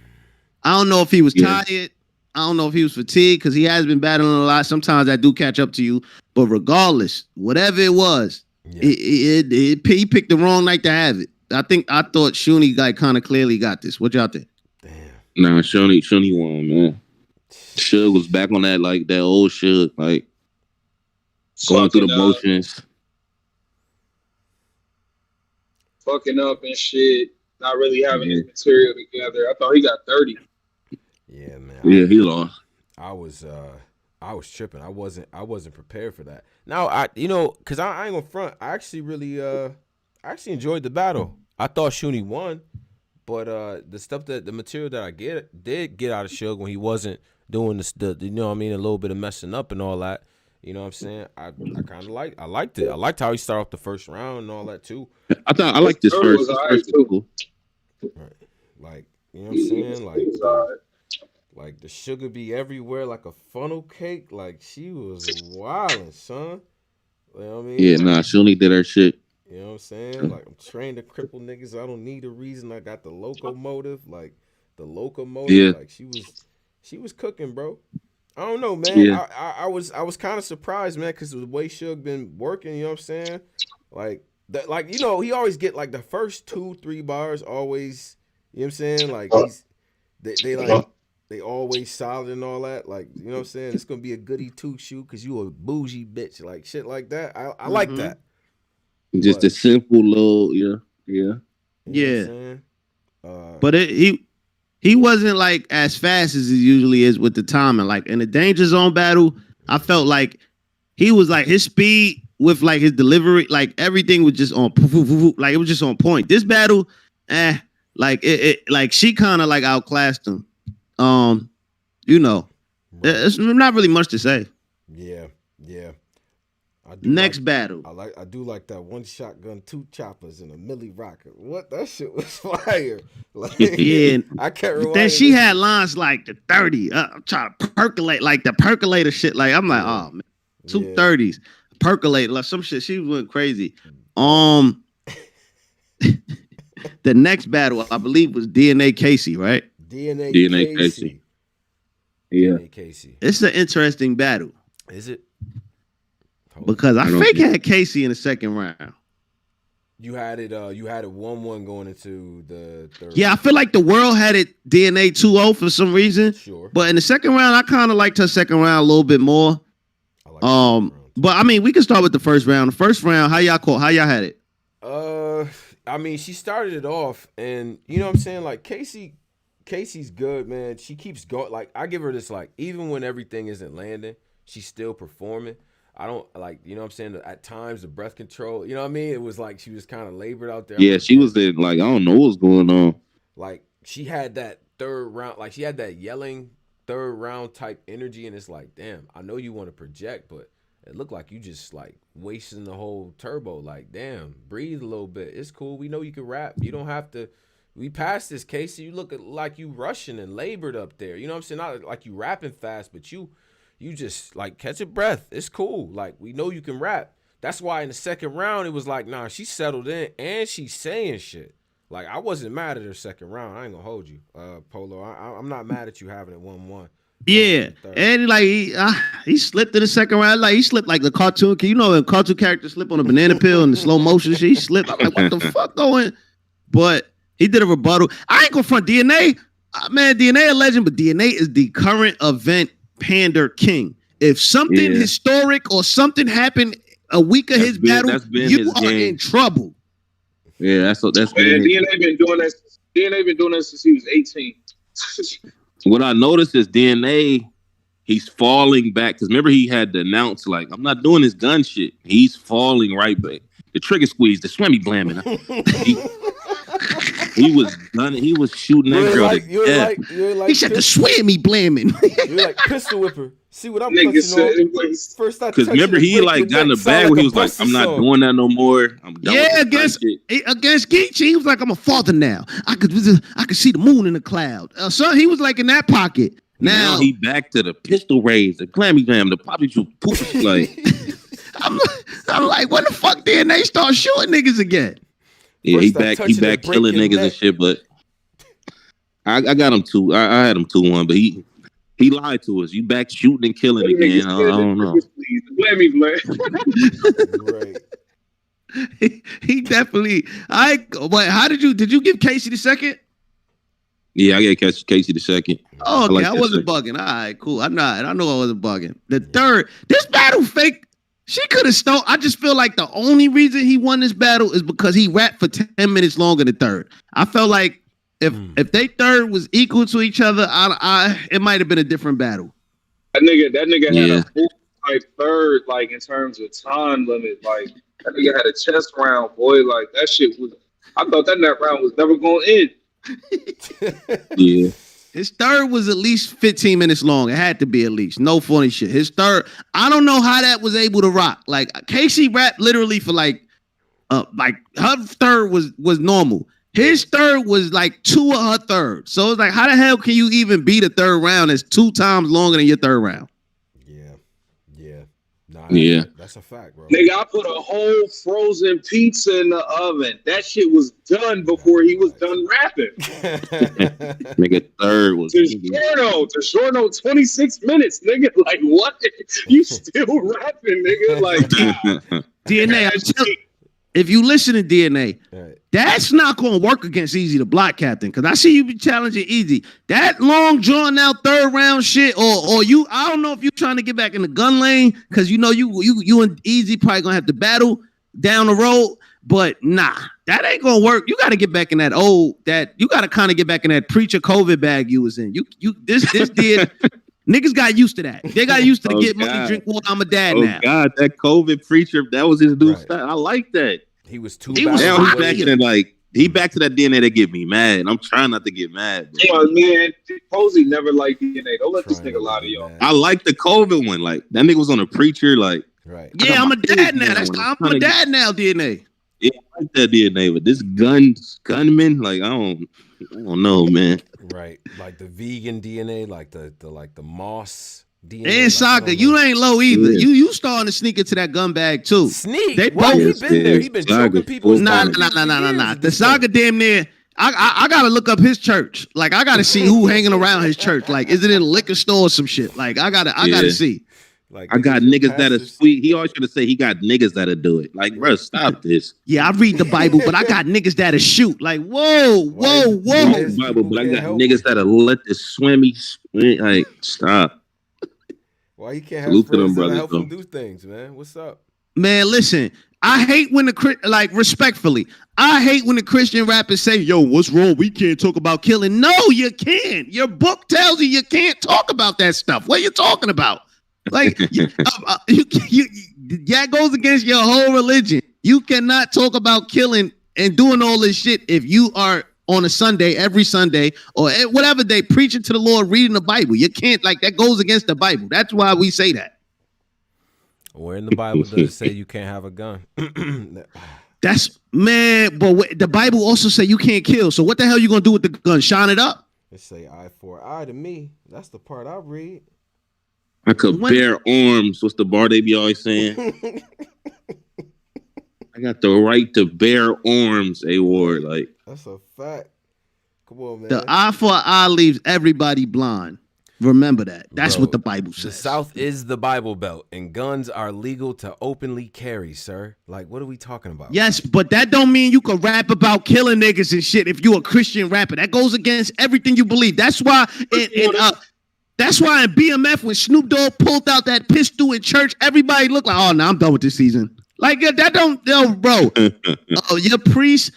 if he was tired. I don't know if he was fatigued because he has been battling a lot. Sometimes I do catch up to you, but regardless, whatever it was, he picked the wrong night to have it. I thought Shooney guy kind of clearly got this. What y'all think? Damn. Nah, Shooney won, man. Suge was back on that like that old Suge, like going through the motions. Fucking up and shit. Not really having his material together. I thought he got 30. Yeah, man. Yeah, he lost. I was tripping. I wasn't prepared for that. Now because I ain't gonna front. I actually enjoyed the battle. I thought Shooney won, but the material that I did get out of Suge when he wasn't doing the you know what I mean, a little bit of messing up and all that. You know what I'm saying? I kind of liked it. I liked how he started off the first round and all that too. I liked this first. Cool. Right. Like, you know what I'm saying? Like the sugar be everywhere like a funnel cake. Like she was wildin', son. You know what I mean? Yeah, Shooney did her shit. You know what I'm saying? Like I'm trained to cripple niggas. I don't need a reason. I got the locomotive. Like the locomotive. Yeah. Like she was cooking, bro. I don't know, man. Yeah. I was kind of surprised, man, because the way Suge been working, you know what I'm saying? Like you know, he always get like the first 2-3 bars always, you know what I'm saying? Like they always solid and all that. Like, you know what I'm saying? It's gonna be a goody two shoe because you a bougie bitch, like shit like that. I like that. Just a simple little, yeah. You know what I'm saying? But he wasn't like as fast as he usually is with the timing. Like in the Danger Zone battle, I felt like he was like his speed with like his delivery, like everything was just on, like it was just on point. This battle, like it like she kind of like outclassed him. You know, it's not really much to say. Yeah. Next battle. I do like that one shotgun, 2 choppers, and a Millie rocket. What, that shit was fire. Like, yeah, I can't remember. Then she had lines like the 30. I'm trying to percolate like the percolator shit. Like I'm like, oh man, 2 30s percolate like some shit. She went crazy. The next battle I believe was DNA Casey, right? DNA Casey. Yeah. DNA Casey. It's an interesting battle. Is it? Because I fake had Casey in the second round. You had it 1-1 going into the third. Yeah, I feel like the world had it DNA 2-0 for some reason. Sure. But in the second round, I kind of liked her second round a little bit more. But I mean, we can start with the first round. The first round, how y'all had it? I mean, she started it off, and you know what I'm saying? Like Casey's good, man. She keeps going. Like I give her this, like even when everything isn't landing, she's still performing. I don't like, you know what I'm saying? At times the breath control, you know what I mean? It was like she was kind of labored out there. Yeah, she was in like, I don't know what's going on. Like she had that third round, like she had that yelling third round type energy, and it's like, damn, I know you want to project, but it looked like you just like wasting the whole turbo. Like, damn, breathe a little bit. It's cool. We know you can rap. You don't have to. We passed this, Casey. You look like you rushing and labored up there. You know what I'm saying? Not like you rapping fast, but you just like catch a breath. It's cool. Like we know you can rap. That's why in the second round it was like, nah, she settled in and she's saying shit. Like I wasn't mad at her second round. I ain't gonna hold you, Polo. I'm not mad at you having it 1-1. Yeah, and like he slipped in the second round. Like he slipped like the cartoon. You know, a cartoon character slip on a banana peel in the slow motion shit. He slipped. I'm like, what the fuck going? But he did a rebuttal. I ain't gonna front DNA. Man, DNA a legend, but DNA is the current event pander king. If something historic or something happened a week of his battle, you are in trouble. Yeah, that's been DNA been doing that. DNA been doing that since he was 18. What I noticed is DNA, he's falling back. Because remember, he had to announce, like, I'm not doing this gun shit. He's falling right back. The trigger squeeze, the swimmy blamming. He was done. He was shooting that girl to death. He said the swimmy blamming. You're like pistol whipper. See what I'm punching on? First I because remember he like got in the bag where he was like, I'm not doing that no more. I'm done against Geechee, he was like, I'm a father now. I could see the moon in the cloud. So he was like in that pocket. Now he back to the pistol raise, the clammy jam, the poppy shoot, like. I'm like, when the fuck DNA start shooting niggas again? Yeah, he back killing niggas and shit, but I got him 2. I had him 2-1, but he lied to us. You back shooting and killing again. I don't know. Right. He definitely. But how did you give Casey the second? Yeah, I gave Casey the second. Oh, okay, I wasn't bugging. All right, cool. I know I wasn't bugging. The third, this battle fake. She could have stole. I just feel like the only reason he won this battle is because he rapped for 10 minutes longer than third. I felt like if they third was equal to each other, it might have been a different battle. That nigga had a full like third, like in terms of time limit. Like that nigga had a chest round, boy. Like that shit was. I thought that round was never going to end. Yeah. His third was at least 15 minutes long. It had to be at least. No funny shit. His third, I don't know how that was able to rock. Like Casey rapped literally for like her third was normal. His third was like 2 of her third. So it's like, how the hell can you even beat a third round that's 2 times longer than your third round? Yeah. Nah, yeah. That's a fact, bro. Nigga, I put a whole frozen pizza in the oven. That shit was done before he was done rapping. Nigga, third was DiGiorno, 26 minutes, nigga. Like, what? You still rapping, nigga? Like, DNA, if you listen to DNA, that's not going to work against Easy the Block Captain. Because I see you be challenging Easy. That long drawn out third round shit, or you, I don't know if you're trying to get back in the gun lane because you know you and Easy probably gonna have to battle down the road. But nah, that ain't gonna work. You got to get back in you got to kind of get back in that preacher COVID bag you was in. This did. Niggas got used to that. They got used to the get money, drink water. I'm a dad now. Oh God, that COVID preacher, that was his new style. I like that. He was too. He back to that DNA that get me mad. I'm trying not to get mad. Bro. Yeah, man. Posey never liked DNA. Don't let this nigga lie to y'all. I like the COVID one. Like that nigga was on a preacher. Like yeah, I'm a dad now. I'm a dad now. DNA. Yeah, I like that DNA, but this gunman, like I don't know, man. Right, like the vegan DNA, like the moss DNA. And Saga, you ain't low either. Yeah. You starting to sneak into that gun bag too. Sneak? They both. He been there. He been choking people. Nah. The Saga damn near. I gotta look up his church. Like I gotta see who hanging around his church. Like is it in a liquor store or some shit? Like I gotta see. Like I got niggas that are sweet. He always trying to say he got niggas that'll do it. Like, bro, stop this. Yeah, I read the Bible, but I got niggas that'll shoot. Like, whoa. Bible, but I got niggas that'll let this swimmy. Like, stop. Why you can't have friends that help him do things, man? What's up? Man, listen. I hate when respectfully, I hate when the Christian rappers say, yo, what's wrong? We can't talk about killing. No, you can't. Your book tells you can't talk about that stuff. What are you talking about? Like that goes against your whole religion. You cannot talk about killing and doing all this shit if you are on a Sunday, every Sunday, or whatever day, preaching to the Lord, reading the Bible. You can't, like, that goes against the Bible. That's why we say that. Where in the Bible does it say you can't have a gun? That's, man, but the Bible also say you can't kill. So what the hell you gonna do with the gun? Shine it up? It say eye for eye to me. That's the part I read. I could bear arms. What's the bar they be always saying? I got the right to bear arms, A-Ward. Like that's a fact. Come on, man. The eye for eye leaves everybody blind. Remember that. That's Bro, what the Bible The says. South is the Bible Belt, and guns are legal to openly carry, sir. Like, what are we talking about? Yes, but that don't mean you can rap about killing niggas and shit if you a Christian rapper. That goes against everything you believe. That's why that's why in BMF when Snoop Dogg pulled out that pistol in church, everybody looked like, oh no, I'm done with this season. Like that don't, bro. Oh, your priest.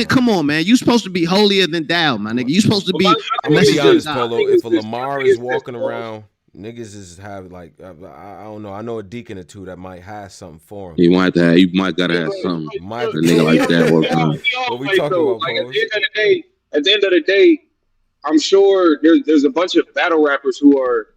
Come on, man. You supposed to be holier than thou, my nigga. You supposed to be. I'm gonna be honest, Polo. If a Lamar is walking around, niggas is have like I don't know. I know a deacon or two that might have something for him. You might gotta have something. A nigga like that working on. What we talking about, like at the end of the day, I'm sure there's a bunch of battle rappers who are,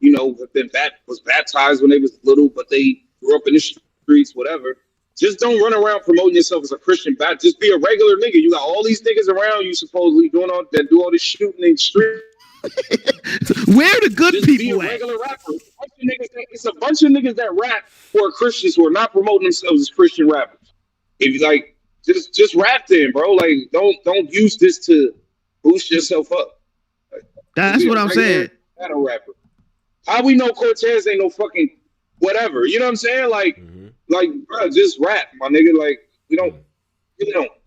was baptized when they was little, but they grew up in the streets, whatever. Just don't run around promoting yourself as a Christian Baptist. Just be a regular nigga. You got all these niggas around you supposedly do all this shooting in the street. Where the good just people be a regular rapper. It's a bunch of niggas that rap who are Christians who are not promoting themselves as Christian rappers. If you like, just rap then, bro. Like, don't use this to boost yourself up. Like, that's what I'm saying. Battle rapper. How we know Cortez ain't no fucking whatever? You know what I'm saying? Like. Like, bro, just rap, my nigga. Like, we don't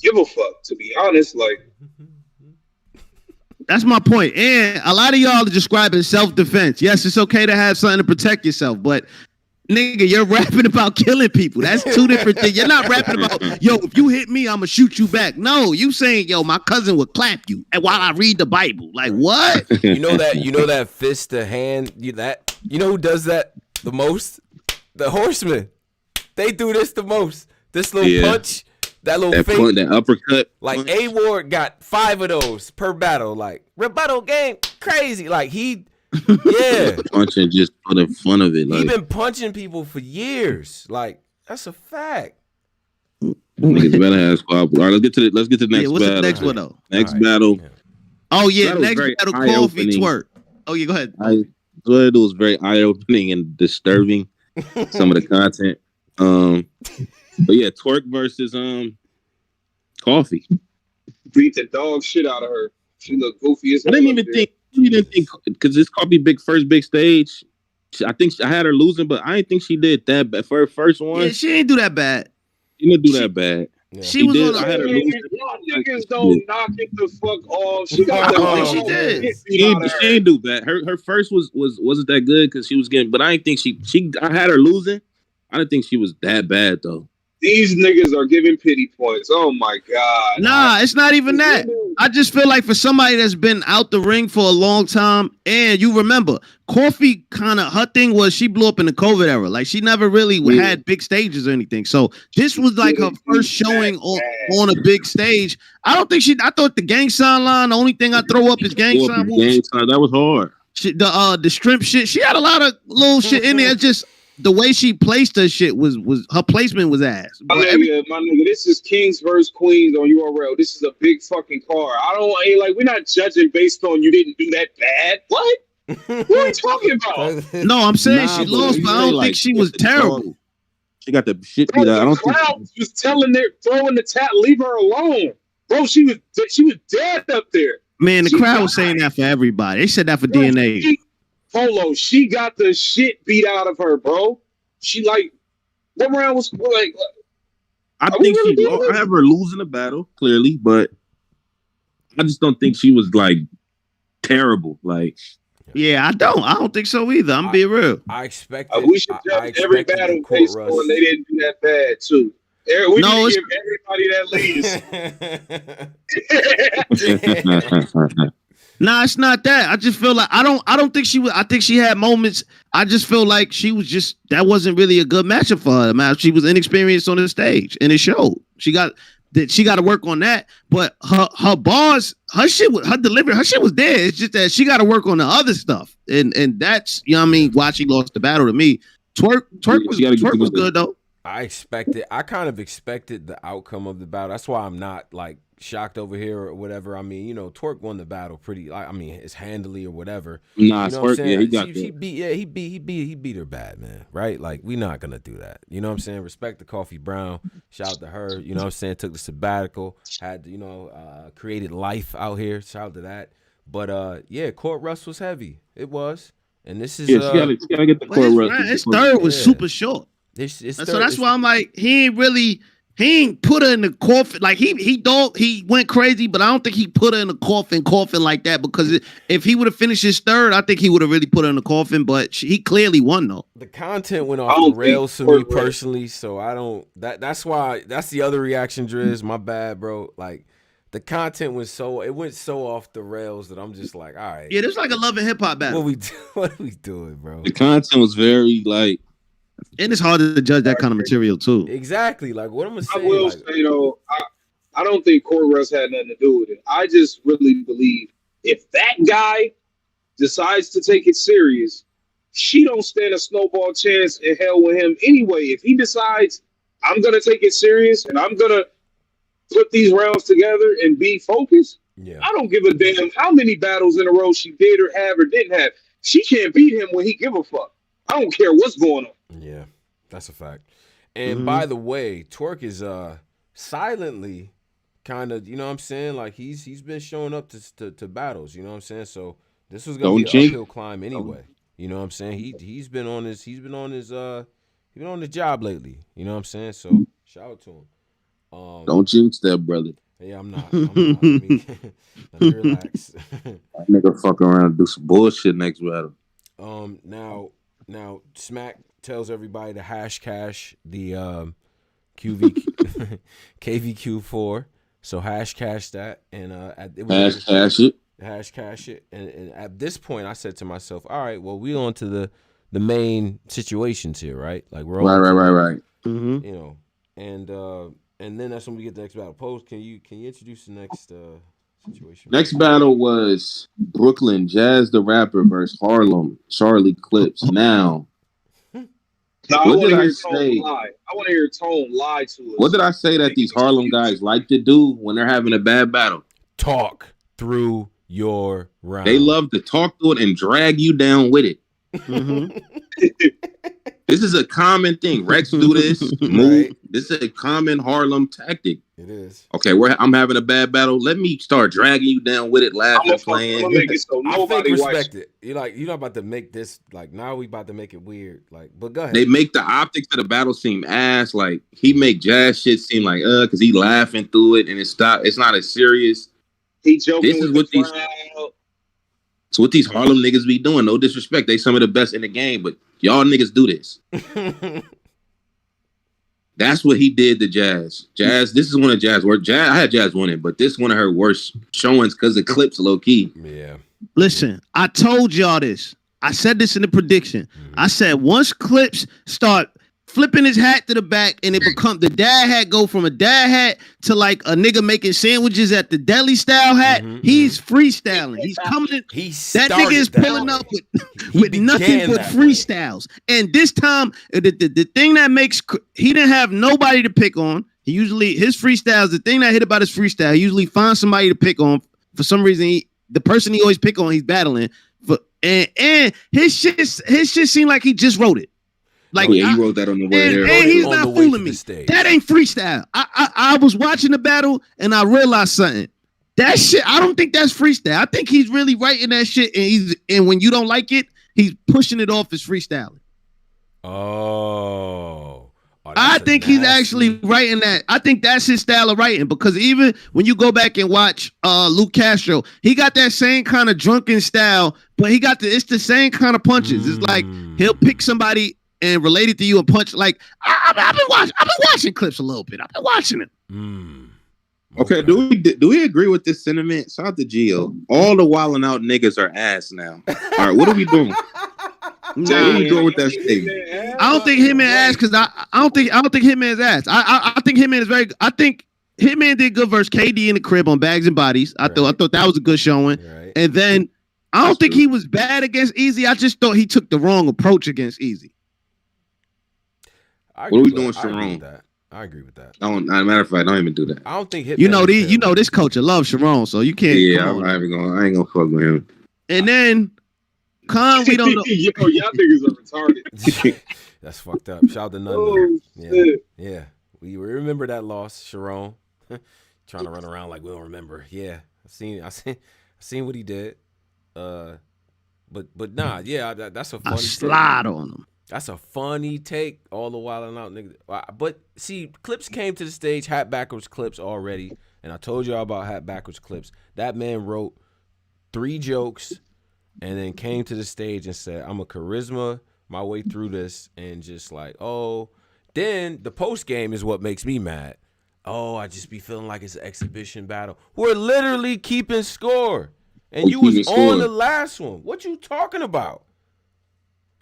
give a fuck, to be honest. Like, that's my point. And a lot of y'all are describing self-defense. Yes, it's okay to have something to protect yourself, but nigga, you're rapping about killing people. That's two different things. You're not rapping about, yo, if you hit me, I'm gonna shoot you back. No, you saying, yo, my cousin would clap you and while I read the Bible. Like, what? You know that fist to hand. You know who does that the most? The Horsemen. They do this the most. This little punch, that little fake, that uppercut. Like A Ward got 5 of those per battle. Like rebuttal game, crazy. Like punching just for the fun of it. Like, he been punching people for years. Like that's a fact. Niggas better have squad. All right, let's get to the next battle. What's the next one though? Next battle. Yeah. Oh yeah, next battle. Coffee Twork. Oh yeah, go ahead. It was very eye opening and disturbing. Some of the content. But yeah, Twork versus Coffee. Beat the dog shit out of her. She looked goofy as hell. I didn't think because this Coffee first big stage. I think I had her losing, but I didn't think she did that bad for her first one. Yeah, she didn't do that bad. She didn't do that bad. Yeah. She was on. I had her losing. Niggas don't knock it the fuck off. She got the. She did. She didn't do that. Her first wasn't that good because she was getting. But I didn't think she. I had her losing. I didn't think she was that bad though. These niggas are giving pity points. Oh my god. Nah, it's not even that. I just feel like for somebody that's been out the ring for a long time, and you remember, Coffee her thing was she blew up in the COVID era. Like she never really had big stages or anything. So this was like her first showing on a big stage. I thought the gang sign line, the only thing I throw up is gang sign. That was hard. The shrimp shit. She had a lot of little shit in there. Just the way she placed her shit was her placement was ass. My nigga, this is Kings versus Queens on URL. This is a big fucking car. We're not judging based on you didn't do that bad. What? What are you talking about? No, I'm saying she lost, but I don't think she was terrible. She got the shit beat out. I don't think she was telling her, throwing the tap, leave her alone. Bro, she was dead up there. Man, the crowd was saying that for everybody. They said that for DNA. Polo, she got the shit beat out of her, bro. She what round was like? I think I have her losing the battle clearly, but I just don't think she was like terrible. Like, yeah, I don't think so either. I'm being real. I expect we should judge every battle based on they didn't do that bad too. We need to give everybody that leads. Nah, it's not that. I just feel like I don't think she was. I think she had moments. I just feel like she was just that wasn't really a good matchup for her. Man, she was inexperienced on the stage, and it showed. She got to work on that. But her bars, her delivery, her shit was there. It's just that she got to work on the other stuff, and that's why she lost the battle to me. Twork was good though. I kind of expected the outcome of the battle. That's why I'm not like shocked over here or whatever. I mean, Twork won the battle pretty. It's handily or whatever. Nah, Twork, yeah, he beat her bad, man. Right? Like we not gonna do that. You know what I'm saying? Respect to Coffee Brown. Shout out to her. You know what I'm saying? Took the sabbatical. Had created life out here. Shout out to that. But yeah, court rust was heavy. It was, and this is Yeah, she gotta get the But court rust. his third was Yeah. super short. So that's why I'm like, he ain't put her in the coffin. Like he went crazy, but I don't think he put her in the coffin like that, because if he would have finished his third, I think he would have really put her in the coffin, but he clearly won though. The content went off the rails for me personally, so I don't. That's why. That's the other reaction, Driz. My bad, bro. Like the content went so off the rails that I'm just like, all right. Yeah, there's like a love and hip hop battle. What are we doing, bro? The content was very like, and it's hard to judge that kind of material too. Exactly. Like what I'm gonna say. I will say though, I don't think court rust had nothing to do with it. I just really believe if that guy decides to take it serious, she don't stand a snowball chance in hell with him anyway. If he decides I'm gonna take it serious and I'm gonna put these rounds together and be focused, Yeah. I don't give a damn how many battles in a row she did or have or didn't have. She can't beat him when he give a fuck. I don't care what's going on. Yeah, that's a fact. And by the way, Twork is silently kind of, you know what I'm saying? Like he's been showing up to battles, you know what I'm saying? So this was gonna be an uphill climb anyway. You know what I'm saying? He's been on his job lately. You know what I'm saying? So shout out to him. don't jinx that, brother. Yeah, I'm not. Let me relax. That nigga fuck around and do some bullshit next battle. Now Smack tells everybody to hash cash the KvQ4. So hash cash that and hash cash it. And at this point I said to myself, all right, well, we on to the main situations here, right? Like we're right. Mm-hmm. You know, and then that's when we get the next battle. Pose, can you introduce the next situation? Next battle was Brooklyn Jazz the Rapper versus Harlem Charlie Clips. Now, I what want did to I hear say? Tone lie. I want to hear Tone lie to us. What did I say that these Harlem guys like to do when they're having a bad battle? Talk through your round. They love to talk through it and drag you down with it. Mm-hmm. This is a common thing. Rex do this. Move. Right. This is a common Harlem tactic. It is. Okay, I'm having a bad battle. Let me start dragging you down with it, laughing, playing. I'm make it so I nobody think watch. respect it. You're not about to make this like now. We about to make it weird. Like, but go ahead. They make the optics of the battle seem ass. Like he make Jazz shit seem like because he laughing through it and it's not as serious. He joking. This is with what the these. crowd. It's what these Harlem niggas be doing. No disrespect, they some of the best in the game, but y'all niggas do this. That's what he did to Jazz. Jazz, this is one of Jazz worst. I had Jazz winning, but this is one of her worst showings because the clips low key. Yeah. Listen, I told y'all this. I said this in the prediction. I said once Clips start flipping his hat to the back and it become the dad hat go from a dad hat to like a nigga making sandwiches at the deli style hat, he's freestyling. He's coming in. That nigga is pulling up with nothing but freestyles. And this time, the thing that makes he didn't have nobody to pick on. He usually his freestyles, the thing that hit about his freestyle, he usually finds somebody to pick on. For some reason, the person he always pick on, he's battling. And his shit seemed like he just wrote it. Like, he wrote that on the way there. And he's not fooling me. That ain't freestyle. I was watching the battle and I realized something. That shit, I don't think that's freestyle. I think he's really writing that shit, and when you don't like it, he's pushing it off as freestyling. I think he's actually writing that. I think that's his style of writing, because even when you go back and watch Luke Castro, he got that same kind of drunken style, but it's the same kind of punches. It's like he'll pick somebody and relate it to you and punch. Like I've been watching Clips a little bit. I've been watching it. Okay, do we agree with this sentiment? Shout out to Gio. All the wilding out niggas are ass now. All right, what are we doing? What are we doing with that statement? I don't think Hitman ass, because I don't think Hitman's ass. I think Hitman is very. I think Hitman did good versus KD in the crib on Bags and Bodies. I thought that was a good showing. Right. And then I don't think he was bad against Easy. I just thought he took the wrong approach against Easy. What are we doing, Sharon? I agree with that. Matter of fact, don't even do that. I don't think Hitman. You know this coach loves Sharon, so you can't. Yeah, I ain't gonna fuck with him. And then Khan, we don't know. Yo, y'all niggas are retarded. That's fucked up. Shout out to None. Yeah. We remember that loss, Sharon. Trying to run around like we don't remember. Yeah, I seen seen what he did. But nah, yeah, that's a funny I slide on him. That's a funny take, all the while and out, nigga. But see, Clips came to the stage, Hat Backwards Clips already, and I told y'all about Hat Backwards Clips. That man wrote 3 jokes and then came to the stage and said, I'm a charisma my way through this, and just like, oh. Then the post game is what makes me mad. Oh, I just be feeling like it's an exhibition battle. We're literally keeping score. And you was on the last one. What you talking about?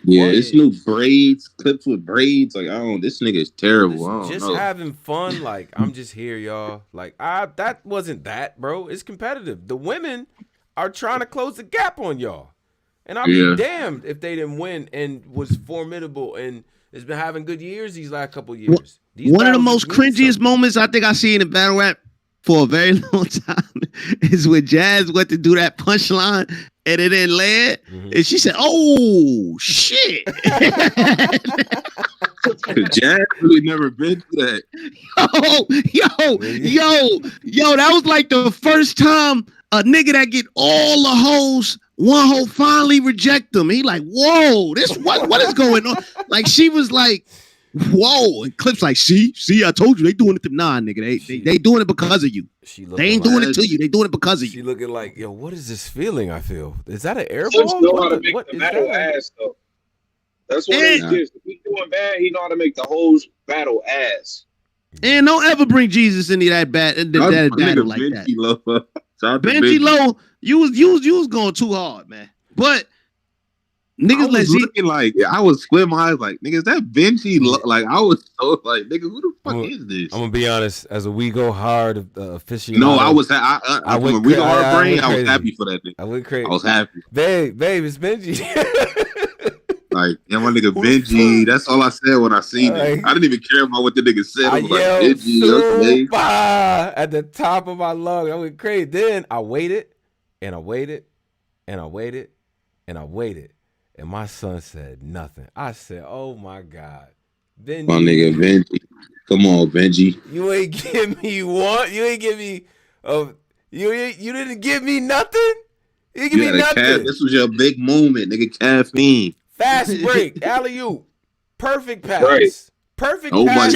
Yeah, it's new braids, clips with braids. Like, this nigga is terrible. Just having fun. Like, I'm just here, y'all. Like, that wasn't that, bro. It's competitive. The women are trying to close the gap on y'all. And I'll be damned if they didn't win and was formidable and has been having good years these last couple years. One of the most cringiest moments I think I've seen in battle rap for a very long time is when Jazz went to do that punchline and it didn't land. And she said, oh, shit. Jazz really never been through that. Yo, that was like the first time a nigga that get all the hoes, one hoe finally reject them. He like, whoa, what is going on? Like, she was like, whoa, and Clips like, see, I told you they doing it to nigga. They doing it because of you. They ain't doing it to you. They doing it because of you. She looking like, yo, what is this feeling I feel? Is that an air Clips ball? know how to make the battle ass though. That's what it is. If he's doing bad, he know how to make the whole battle ass. And don't ever bring Jesus into that battle like that. Benji Low, you was going too hard, man. But niggas, I was looking like I was squinting my eyes like, nigga, is that Benji? Like I was so like, nigga, who the fuck is this? I'm gonna be honest. As a We Go Hard official, no, I was. I went We Go Hard brain. I was happy for that nigga. I went crazy. I was happy. Babe, it's Benji. Like, yeah, my nigga Benji. That's all I said when I seen it. I didn't even care about what the nigga said. I was like, Benji, okay. At the top of my lungs. I went crazy. Then I waited, and I waited, and I waited, and I waited. And my son said nothing. I said, oh my God. Benji. My nigga Benji. Come on, Benji. You ain't give me one. You ain't give me you didn't give me nothing? You didn't give me nothing. This was your big moment, nigga. Caffeine. Fast break. Alley-oop. Perfect pass. Right. Perfect pass.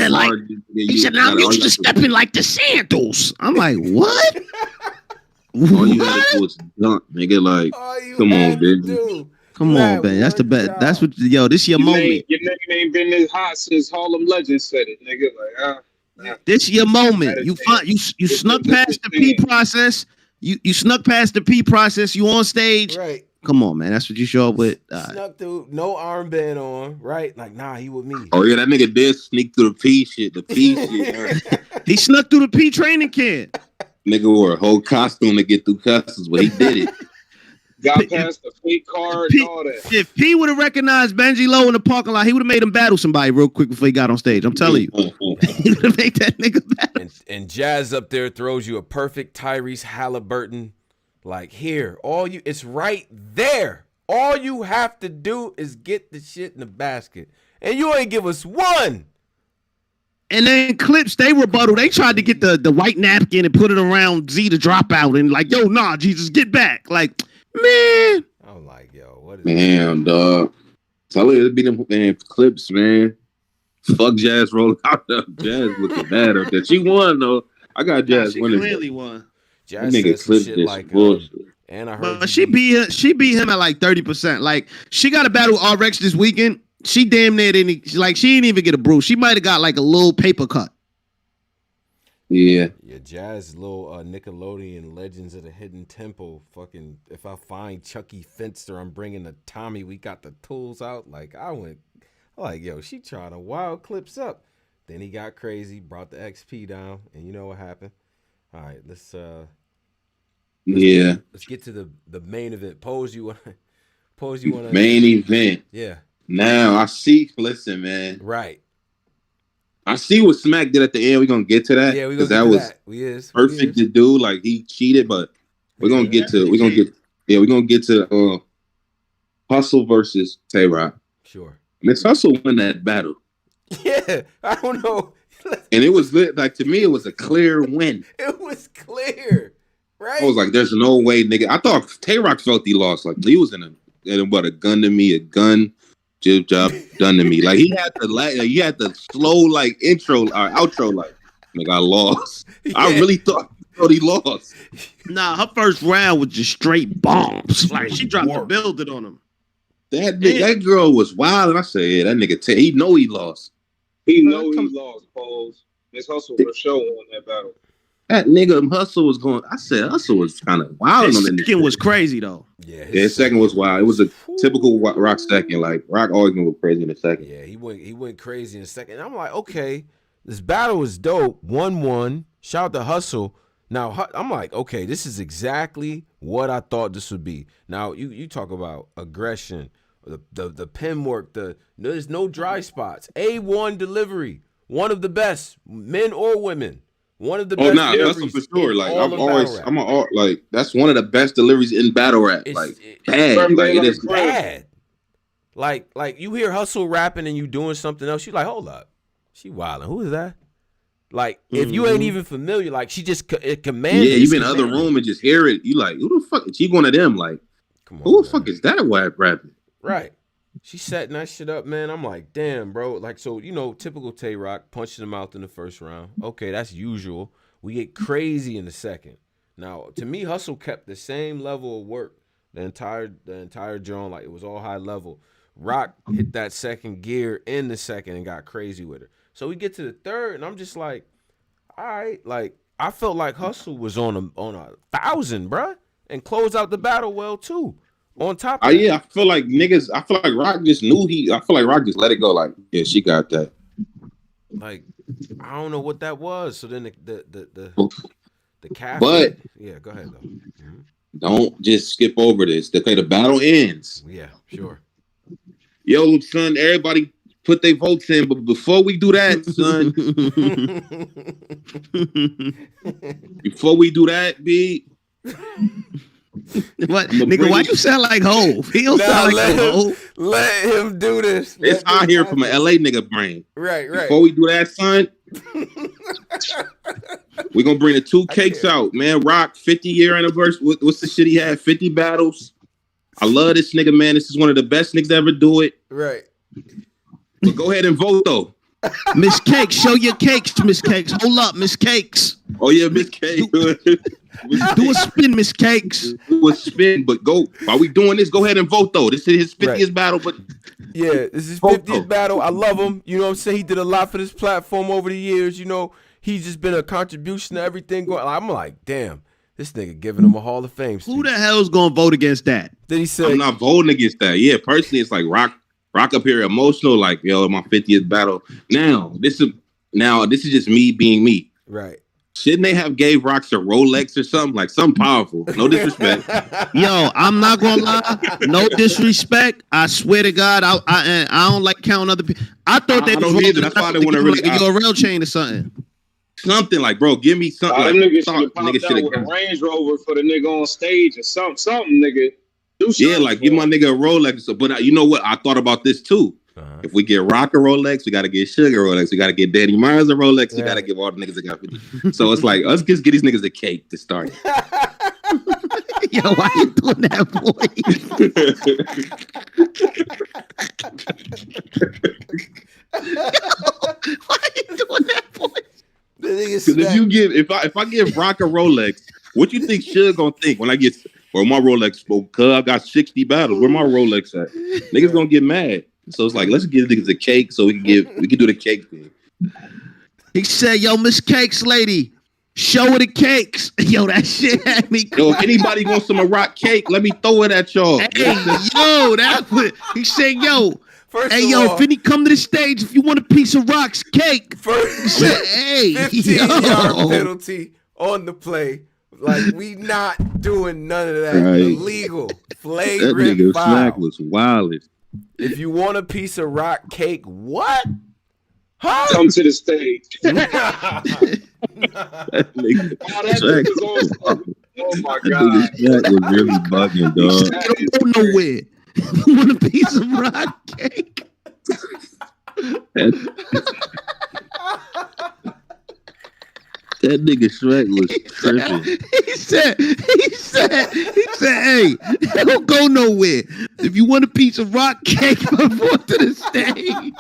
He said, I'm used to stepping like the sandals. I'm like, what? All you had to do was dunk, nigga. Like, come on, Benji. Come on, Ben. That's the best. That's what. Yo, this your moment. Your name ain't been this hot since Harlem Legends said it, nigga. Like, this your moment. You snuck past the P process. You snuck past the P process. You on stage. Right. Come on, man. That's what you show up with. Snuck through, no armband on. Right. Like, nah, he with me. Oh yeah, that nigga did sneak through the P shit. The P shit. He snuck through the P training camp. Nigga wore a whole costume to get through customs, but he did it. Got past the fake card and all that. If P would have recognized Benji Low in the parking lot, he would have made him battle somebody real quick before he got on stage. I'm telling you. He would have made that nigga battle. And Jazz up there throws you a perfect Tyrese Halliburton. Like, here, it's right there. All you have to do is get the shit in the basket. And you ain't give us one. And then Clips, they rebuttal. They tried to get the white napkin and put it around Z to drop out and like, yo, nah, Jesus, get back. Like, man. I'm like, yo, what is damn, dog. Tell her it be them damn Clips, man. Fuck Jazz rolling out there. Jazz looking bad up there. She won, though. I got Jazz winning. She clearly won. Jazz said some shit like, and I heard she beat him at like 30%. Like, she got a battle with RX this weekend. She damn near didn't, like, she didn't even get a bruise. She might have got like a little paper cut. Yeah. Yeah, Jazz, little Nickelodeon Legends of the Hidden Temple. Fucking, if I find Chucky Finster, I'm bringing the Tommy. We got the tools out. Like, yo, she trying to wild Clips up. Then he got crazy, brought the XP down, and you know what happened? All right, let's get to the main event. Pose you want main event. Yeah. Now I see. Listen, man. Right. I see what Smack did at the end. We're gonna get to that. Yeah, we're gonna get to that. Was perfect to do. Like, he cheated, but we're gonna get to Hustle versus Tay-Rock. Sure. Miss Hustle won that battle. Yeah, I don't know. And it was lit. Like, to me, it was a clear win. It was clear. Right? I was like, there's no way, nigga. I thought Tay-Rock felt he lost. Like he was in a gun to me, a gun, jib job done to me. Like he had the slow like intro or outro like, nigga, I lost. Yeah. I really thought he lost. Nah, her first round was just straight bombs. Like she dropped the building on him. That girl was wild, and I said, yeah, that nigga he know he lost. He know he lost, Pauls. This Hustle for sure won that battle. That nigga Hustle was going. I said Hustle was kind of wild. His on that second was crazy though. Yeah, his second was wild. It was a typical Rock second. Like Rock always went crazy in the second. Yeah, he went crazy in the second. And I'm like, okay, this battle was dope. 1-1. Shout out to Hustle. Now I'm like, okay, this is exactly what I thought this would be. Now you talk about aggression, the pen work, there's no dry spots. A1 delivery, one of the best, men or women. One of the best. That's for sure. Like that's one of the best deliveries in battle rap. Like bad. Like it is bad. Like you hear Hustle rapping and you doing something else. She's like, hold up, she wilding. Who is that? Like if you ain't even familiar, like she just it commands. Yeah, you been in the other room and just hear it. You like, who the fuck? She one of them. Like, come on, who the fuck is that rapping? Right. She setting that shit up, man. I'm like, damn, bro. Like, so, typical Tay-Rock, punching him out in the first round. Okay, that's usual. We get crazy in the second. Now, to me, Hustle kept the same level of work the entire joint. Like, it was all high level. Rock hit that second gear in the second and got crazy with her. So we get to the third, and I'm just like, all right. Like, I felt like Hustle was on a 1,000, bruh, and closed out the battle well, too. On top of I feel like Rock just knew I feel like Rock just let it go. Like, yeah, she got that. Like, I don't know what that was. So then the cafe. But yeah, go ahead though. Mm-hmm. Don't just skip over this. The battle ends. Yeah, sure. Yo, son, everybody put their votes in, but before we do that, son, before we do that, B. What, nigga? Why you sound like Hov? He don't sound like Hov. Let him do this. It's out here from an LA nigga brain. Right. Before we do that, son, we gonna bring the two cakes out, man. Rock 50-year anniversary. What's the shit he had? 50 battles. I love this nigga, man. This is one of the best niggas to ever do it. Right. But go ahead and vote though. Miss Cakes, show your cakes, Miss Cakes. Hold up, Miss Cakes. Oh yeah, Miss Cakes. Do a spin, Miss Cakes. Do a spin, but go. While we doing this, go ahead and vote though. This is his 50th battle, but yeah, this is his 50th battle. I love him. You know what I'm saying? He did a lot for this platform over the years. He's just been a contribution to everything going. I'm like, damn, this nigga giving him a Hall of Fame. Who the hell's gonna vote against that? Did he say? I'm not voting against that. Yeah, personally, it's like Rock up here emotional, like, yo, my 50th battle. Now, this is just me being me. Right. Shouldn't they have gave Rocks a Rolex or something? Like something powerful. No disrespect. Yo, I'm not gonna lie. No disrespect. I swear to God, I don't like counting other people. I thought they don't either. That's why they want to really like a URL chain or something. Something like, bro, give me something. Like, nigga should have popped out with a Range Rover for the nigga on stage or something, nigga. Yeah, like give my nigga a Rolex. But you know what? I thought about this too. Uh-huh. If we get Rock a Rolex, we got to get Suge a Rolex. We got to get Danny Myers a Rolex. Yeah. We got to give all the niggas that got 50. So it's like, let's just get these niggas a cake to start. Yo, why you doing that why you doing that voice? Because if I give Rock a Rolex, what you think Suge gonna think when I get or my Rolex? Cause I got 60 battles. Where my Rolex at? Niggas gonna get mad. So it's like, let's give niggas a cake so we can do the cake thing. He said, "Yo, Miss Cakes lady, show her the cakes." Yo, that shit had me. Yo, if anybody wants some Rock cake, let me throw it at y'all. Hey, yo, that was. He said, "Yo." If any come to the stage, if you want a piece of Rock's cake, he said, hey, 15-yard penalty on the play. Like, we not doing none of that. Right. Illegal. Flagrant that nigga foul. Smack was wild. If you want a piece of Rock cake, what? Huh? Come to the stage. Oh my God. That was really bugging, dog. Don't go nowhere. You want a piece of Rock cake? That nigga Shrek was tripping. He said, hey, don't go nowhere. If you want a piece of rock cake, come forth to the stage.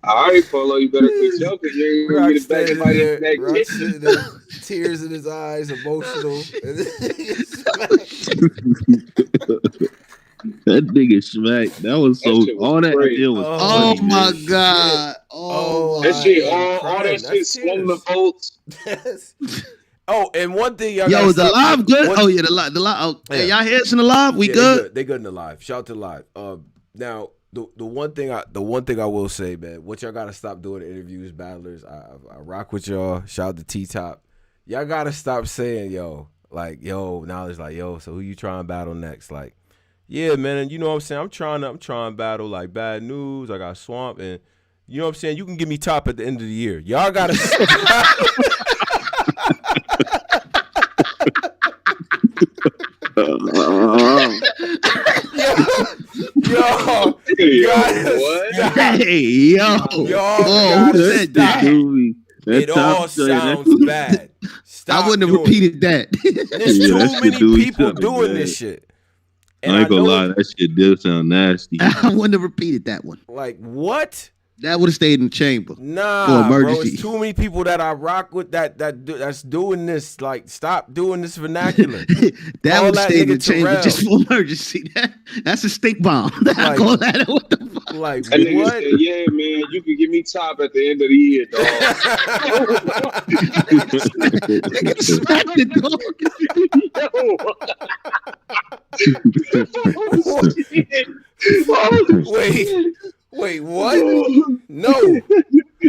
All right, Polo, you better quit joking. You ain't gonna get it back in my neck. Sitting there, tears in his eyes, emotional. That nigga Smack. That was so. That all that crazy. shit was. Oh funny, my man. God. Oh, that shit, God. all that shit swung the votes. Oh, and one thing y'all yo, is the live good? One, oh yeah, the live. Oh, yeah. Hey, y'all hear us in the live? We good? They good in the live. Shout out to the live. Now the one thing I will say, man, what y'all gotta stop doing in interviews, battlers. I rock with y'all. Shout out to T Top. Y'all gotta stop saying now it's like so who you trying to battle next? Like, yeah, man, and you know what I'm saying? I'm trying to battle like Bad News. I got Swamp, and you know what I'm saying? You can give me top at the end of the year. Y'all gotta It all sounds bad. Stop. I wouldn't have repeated that. There's too many people doing this shit. And I ain't gonna lie, that shit did sound nasty. I wouldn't have repeated that one. Like, what? That would have stayed in the chamber. Nah, for emergency. bro. It's too many people that I rock with that's doing this. Like, stop doing this vernacular. That would have stayed in the chamber just for emergency. That's a stink bomb. What the fuck? Like, and what? Said, yeah, man, you can give me top at the end of the year, dog. Nigga smack the dog. Wait, what? No.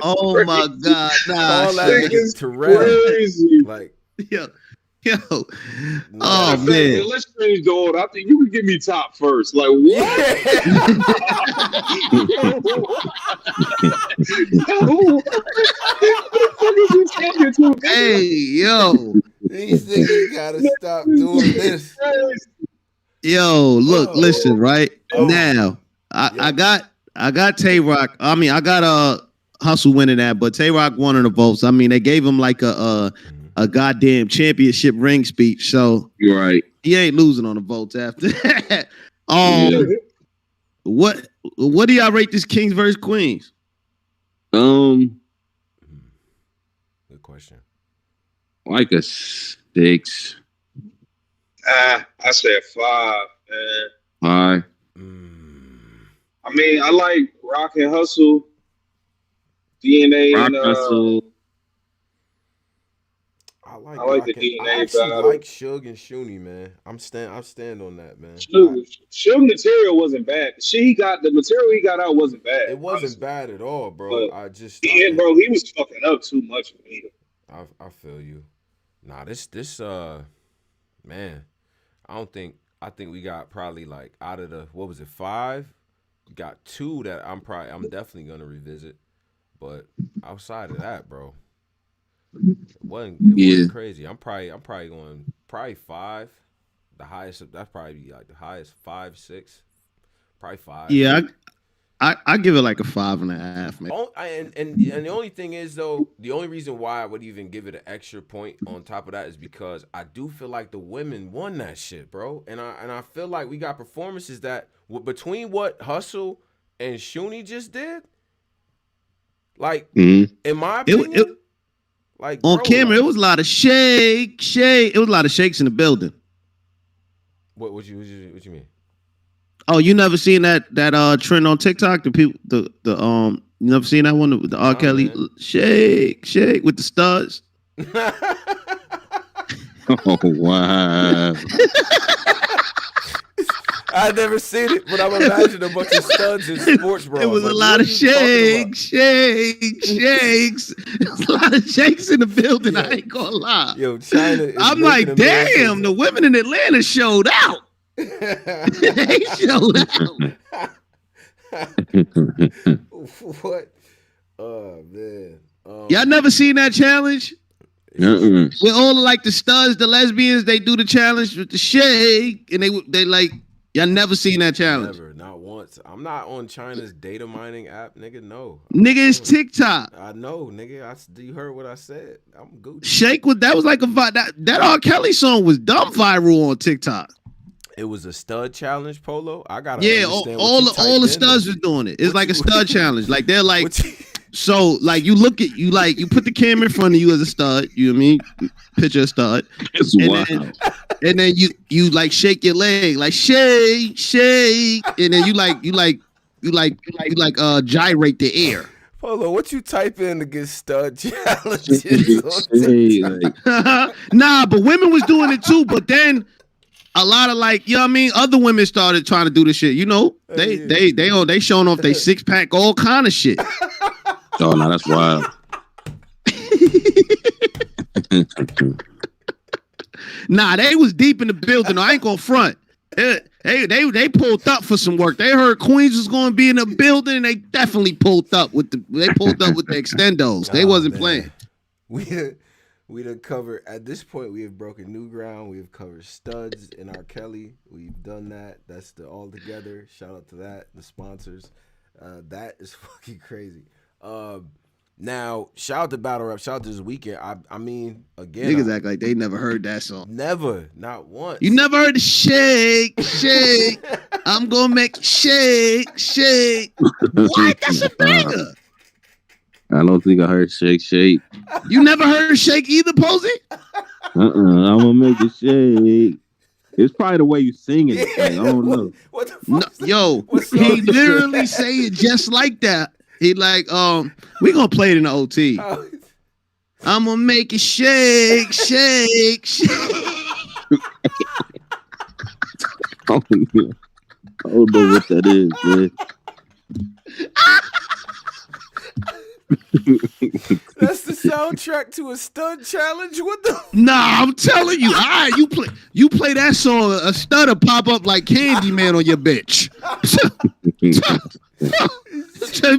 Oh my God. Nah. All that nigga crazy. Like, yo. Oh man. Let's change the order. I think you can give me top first. Like what? Hey, yo. These niggas gotta stop doing this. Yo, look, listen, right? Now, I got Twork. I mean, I got Hustle winning that, but Twork won in the votes. I mean, they gave him like a goddamn championship ring speech, so you're right. He ain't losing on the votes after that. What do y'all rate this Kings versus Queens? Good question. Like a 6. I said 5, man. 5. I mean, I like Rock and Hustle, DNA, Rock and Hustle. I like the DNA I actually battle. like Suge and Shooney, man. I stand on that, man. Suge material wasn't bad. The material he got out wasn't bad. It wasn't bad at all, bro. Bro, he was fucking up too much for me. I feel you. Nah, this man, I think we got probably like out of the 5, we got 2 that I'm definitely gonna revisit. But outside of that, bro, it wasn't crazy. I'm probably going 5. The highest, that's probably like the highest 5, 6, probably 5. Yeah, I give it like a 5.5, man. And the only thing is though, the only reason why I would even give it an extra point on top of that is because I do feel like the women won that shit, bro. And I feel like we got performances that between what Hustle and Shooney just did, like in my opinion, like on bro, camera, like, it was a lot of shake. It was a lot of shakes in the building. What you mean? Oh, you never seen that trend on TikTok? The people, you never seen that one? The R. Kelly man. shake with the studs. Oh wow! I've never seen it, but I'm imagining a bunch of studs in sports bras. It was a lot of shakes. It was a lot of shakes in the building. I ain't gonna lie. Yo, China. I'm like, damn, the women in Atlanta showed out. They showed out. What? Oh man. Y'all never seen that challenge? With all like the studs, the lesbians, they do the challenge with the shake, and they like y'all never seen that challenge. Never, not once. once. I'm not on China's data mining app, nigga. No. Nigga, it's TikTok. I know, nigga. You heard what I said. I'm Gucci. Shake that was like that R. Kelly song was dumb viral on TikTok. It was a stud challenge, Polo. I gotta all the studs was doing it. It's like a stud challenge. Like they're like, so like you look at you put the camera in front of you as a stud. You know what I mean? Picture a stud. It's wild. And then you like shake your leg, like shake, and then you gyrate the air. Polo, what you type in to get stud challenges? Nah, but women was doing it too. But then a lot of like, you know what I mean? Other women started trying to do this shit. You know, they showing off their 6-pack, all kind of shit. Oh no, that's wild. Nah, they was deep in the building. I ain't gonna front. They pulled up for some work. They heard Queens was gonna be in the building, and they definitely pulled up with the extendos. They wasn't playing. We done covered, at this point, we have broken new ground. We have covered studs in R. Kelly. We've done that. That's the all together. Shout out to that, the sponsors. That is fucking crazy. Now, shout out to Battle Rap. Shout out to this weekend. I mean, again. Niggas act like they never heard that song. Never. Not once. You never heard the shake. I'm gonna make shake. What? That's a banger. I don't think I heard shake. You never heard shake either, Posey? I'm gonna make it shake. It's probably the way you sing it. Like, I don't know. What the fuck? No, yo, he literally say it just like that. He like, we gonna play it in the OT. I'm gonna make it shake. I don't know what that is, man. That's the soundtrack to a stud challenge. What the? Nah, I'm telling you. All right, you play that song, a stutter pop up like Candyman on your bitch.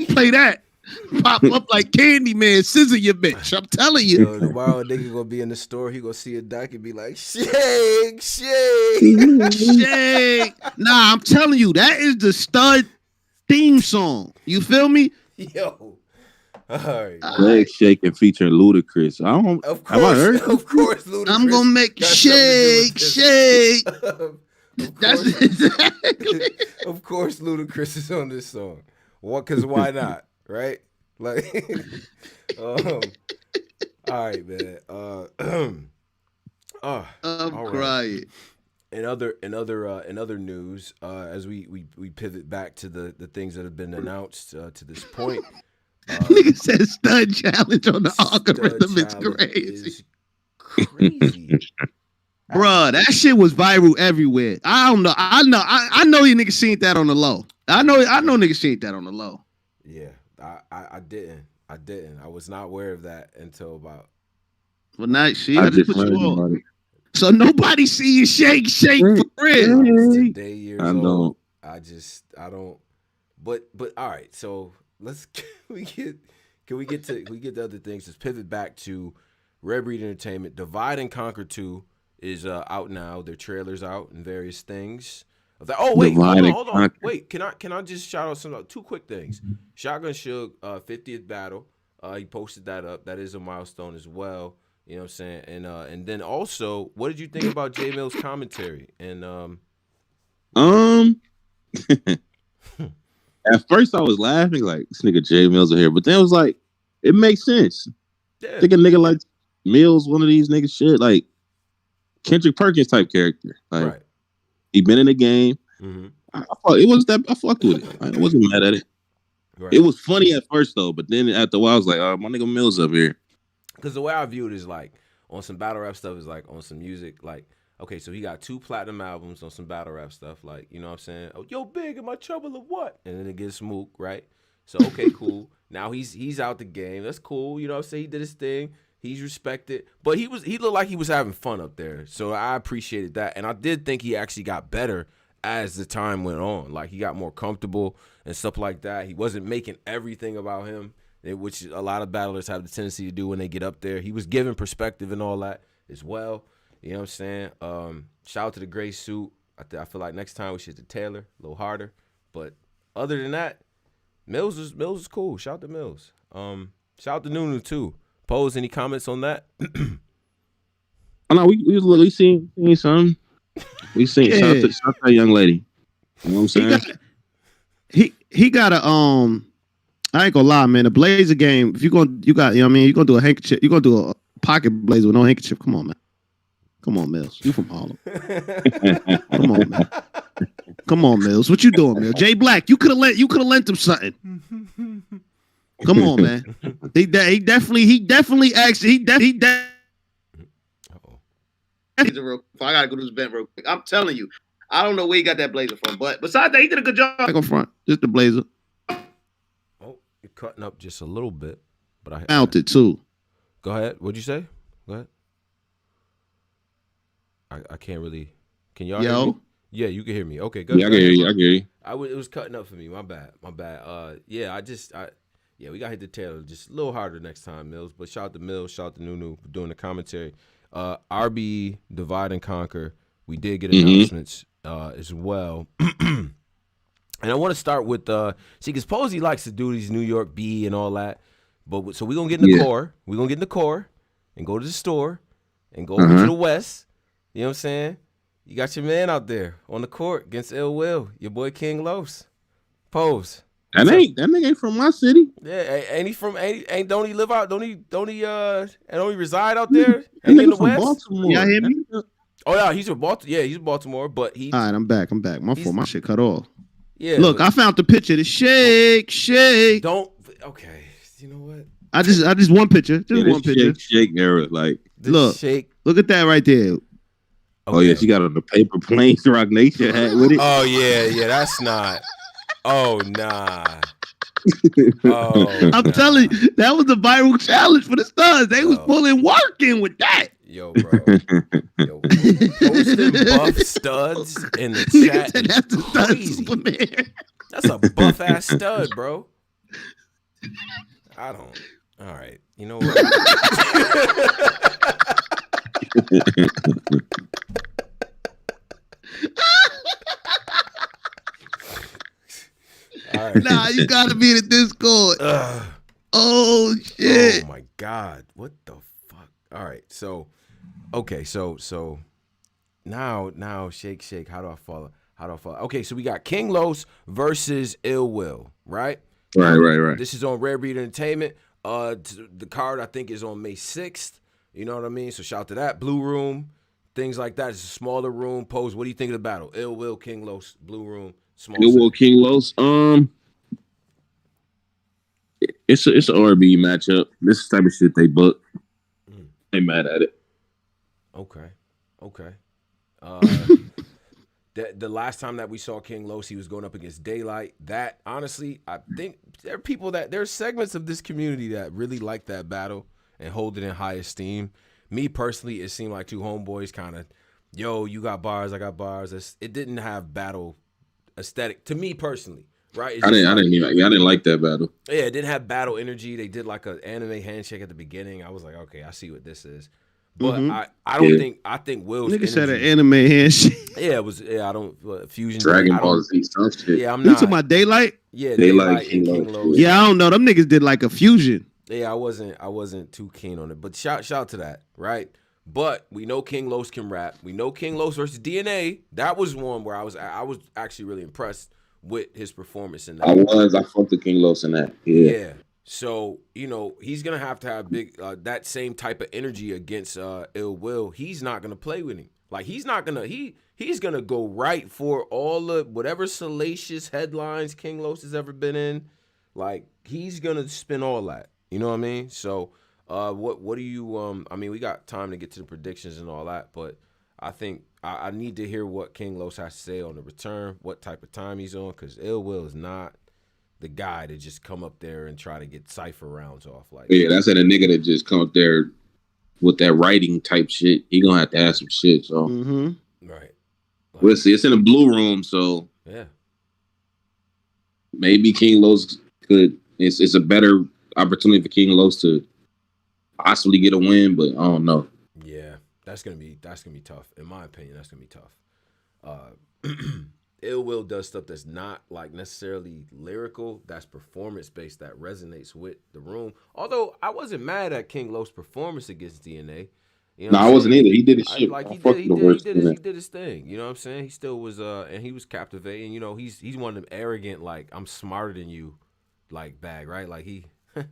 Play that. Pop up like Candyman, scissor your bitch. I'm telling you. Yo, tomorrow a nigga gonna be in the store. He gonna see a dyke and be like, shake. Nah, I'm telling you, that is the stud theme song. You feel me? Yo. All right. Leg shaking featuring Ludacris. Of course, have I heard? Of course, Ludacris. I'm gonna make shake. That's exactly. Of course, Ludacris is on this song. What? Because why not? Right? Like, all right, man. I'm crying. In other news, as we pivot back to the things that have been announced to this point. Nigga said stud challenge on the algorithm. It's crazy. Bruh, that shit was viral everywhere. I don't know. I know you niggas seen that on the low. I know niggas seen that on the low. Yeah, I didn't. I was not aware of that until about. Well, not see. I just put you on. So nobody see you shake for real. Today years I old. don't. I don't. But all right. So can we get to other things? Let's pivot back to RBE Entertainment. Divide and Conquer 2 is out now. Their trailer's out and various things. Oh wait, hold on. Wait, can I just shout out two quick things? Shotgun Suge 50th battle. He posted that up. That is a milestone as well. You know what I'm saying? And then also, what did you think about J Mill's commentary? And at first I was laughing like this nigga J Mills are here, but then it was like it makes sense. Yeah. I think a nigga like Mills, one of these niggas shit, like Kendrick Perkins type character. Like right. He been in the game. Mm-hmm. I fucked with it. I wasn't mad at it. Right. It was funny at first though, but then after a while I was like, oh, my nigga Mills up here. Because the way I view it is like on some battle rap stuff is like on some music, like, okay, so he got 2 platinum albums on some battle rap stuff, like, you know what I'm saying? Oh, yo, Bigg, am I trouble or what? And then it gets Mook, right? So, okay, cool. Now he's out the game. That's cool. You know what I'm saying? He did his thing. He's respected. But he looked like he was having fun up there. So I appreciated that. And I did think he actually got better as the time went on. Like, he got more comfortable and stuff like that. He wasn't making everything about him, which a lot of battlers have the tendency to do when they get up there. He was giving perspective and all that as well. You know what I'm saying? Shout out to the gray suit. I feel like next time we should do Taylor a little harder. But other than that, Mills is cool. Shout out to Mills. Shout out to Nunu too. Pose, any comments on that? Oh no, we seen something. We seen shout out to that young lady. You know what I'm saying? He got a I ain't gonna lie, man. The Blazer game. If you got, you know what I mean. You gonna do a handkerchief. You gonna do a pocket blazer with no handkerchief. Come on, man. Come on, Mills. You from Harlem? Come on, man. Come on, Mills. What you doing, Mills? Jay Black. You could have lent him something. Come on, man. He definitely actually. I gotta go to this vent real quick. I'm telling you, I don't know where he got that blazer from, but besides that, he did a good job. Back on front, just the blazer. Oh, you're cutting up just a little bit, but I found it too. Go ahead. What'd you say? Go ahead. I can't really. Can y'all hear me? Yeah, you can hear me. Okay, good. Yeah, I can hear you. I can hear you. It was cutting up for me. My bad. Yeah, we got to hit the tail just a little harder next time, Mills. But shout out to Mills, shout out to Nunu for doing the commentary. RBE Divide and Conquer. We did get announcements as well. And I want to start with because Posey likes to do these New York B and all that. But so we're gonna get in the core. We're gonna get in the core and go to the store and go over to the West. You know what I'm saying? You got your man out there on the court against Ill Will, your boy King Los. Pose. That nigga ain't from my city. Yeah, ain't he from? Don't he live out? Don't he reside out there? That nigga in the from West? Baltimore. Y'all hear me? Oh yeah, he's from Baltimore. Yeah, he's from Baltimore, but he. All right, I'm back. My fault. My shit cut off. Yeah. Look, I found the picture. The shake. Don't. Okay. You know what? I just one picture. Just one picture. Shake era, like. Look. Shake. Look at that right there. Oh yeah, she got on the paper planes Rock Nation hat with it. Oh yeah, that's not. Oh nah. Oh, I'm telling you, that was a viral challenge for the Studs. They was pulling working with that. Yo, bro. Posting buff studs in the chat. That's the Stud Crazy. Superman. That's a buff ass stud, bro. I don't. All right. You know what? All right. Nah, you gotta be in the Discord. Oh shit. Oh my God. What the fuck? All right. So, okay. So now shake. How do I follow? Okay. So we got King Los versus Ill Will, right? Right. This is on Rare Breed Entertainment. The card I think is on May 6th. You know what I mean? So shout out to that. Blue Room, things like that. It's a smaller room. Pose. What do you think of the battle? Ill Will, King Los, Blue Room. Ill Will, King Los. It's an RBE matchup. This is the type of shit they book. They mad at it. Okay. The last time that we saw King Los, he was going up against Daylight. That honestly, I think there's segments of this community that really like that battle and hold it in high esteem. Me personally, it seemed like two homeboys kind of, yo, you got bars, I got bars. It didn't have battle aesthetic to me personally, right? I didn't like that battle. Yeah, it didn't have battle energy. They did like an anime handshake at the beginning. I was like, okay, I see what this is. But I think Will's nigga said an anime handshake. Yeah, it was. Yeah, I don't fusion. Dragon Ball Z some shit. Yeah, I'm You not. talking about Daylight? Yeah, Daylight and King Los. Yeah, I don't know. Them niggas did like a fusion. Yeah, I wasn't too keen on it. But shout out to that, right? But we know King Los can rap. We know King Los versus DNA. That was one where I was actually really impressed with his performance in that. I fucked with King Los in that. Yeah. So, he's going to have big that same type of energy against Ill Will. He's not going to play with him. Like, he's not going to he's going to go right for all the whatever salacious headlines King Los has ever been in. Like, he's going to spin all that. You know what I mean? So, what do you we got time to get to the predictions and all that, but I think I need to hear what King Los has to say on the return, what type of time he's on, cuz Ill Will is not the guy to just come up there and try to get cypher rounds off. Like, yeah, that's a nigga that just come up there with that writing type shit. He gonna have to ask some shit. So right, like, we'll see. It's in a blue room, so yeah, maybe King Los could. It's a better opportunity for King Los to possibly get a win, but I don't know. Yeah, that's gonna be tough. In my opinion, that's gonna be tough. Ill Ill Will does stuff that's not like necessarily lyrical, that's performance based, that resonates with the room. Although I wasn't mad at King Lo's performance against DNA. You know No, I wasn't either. He did his shit. Like I he fucked did, with the verse, he did his thing. You know what I'm saying? He still was, and he was captivating. You know, he's one of them arrogant, like I'm smarter than you, like bag, right? Like he But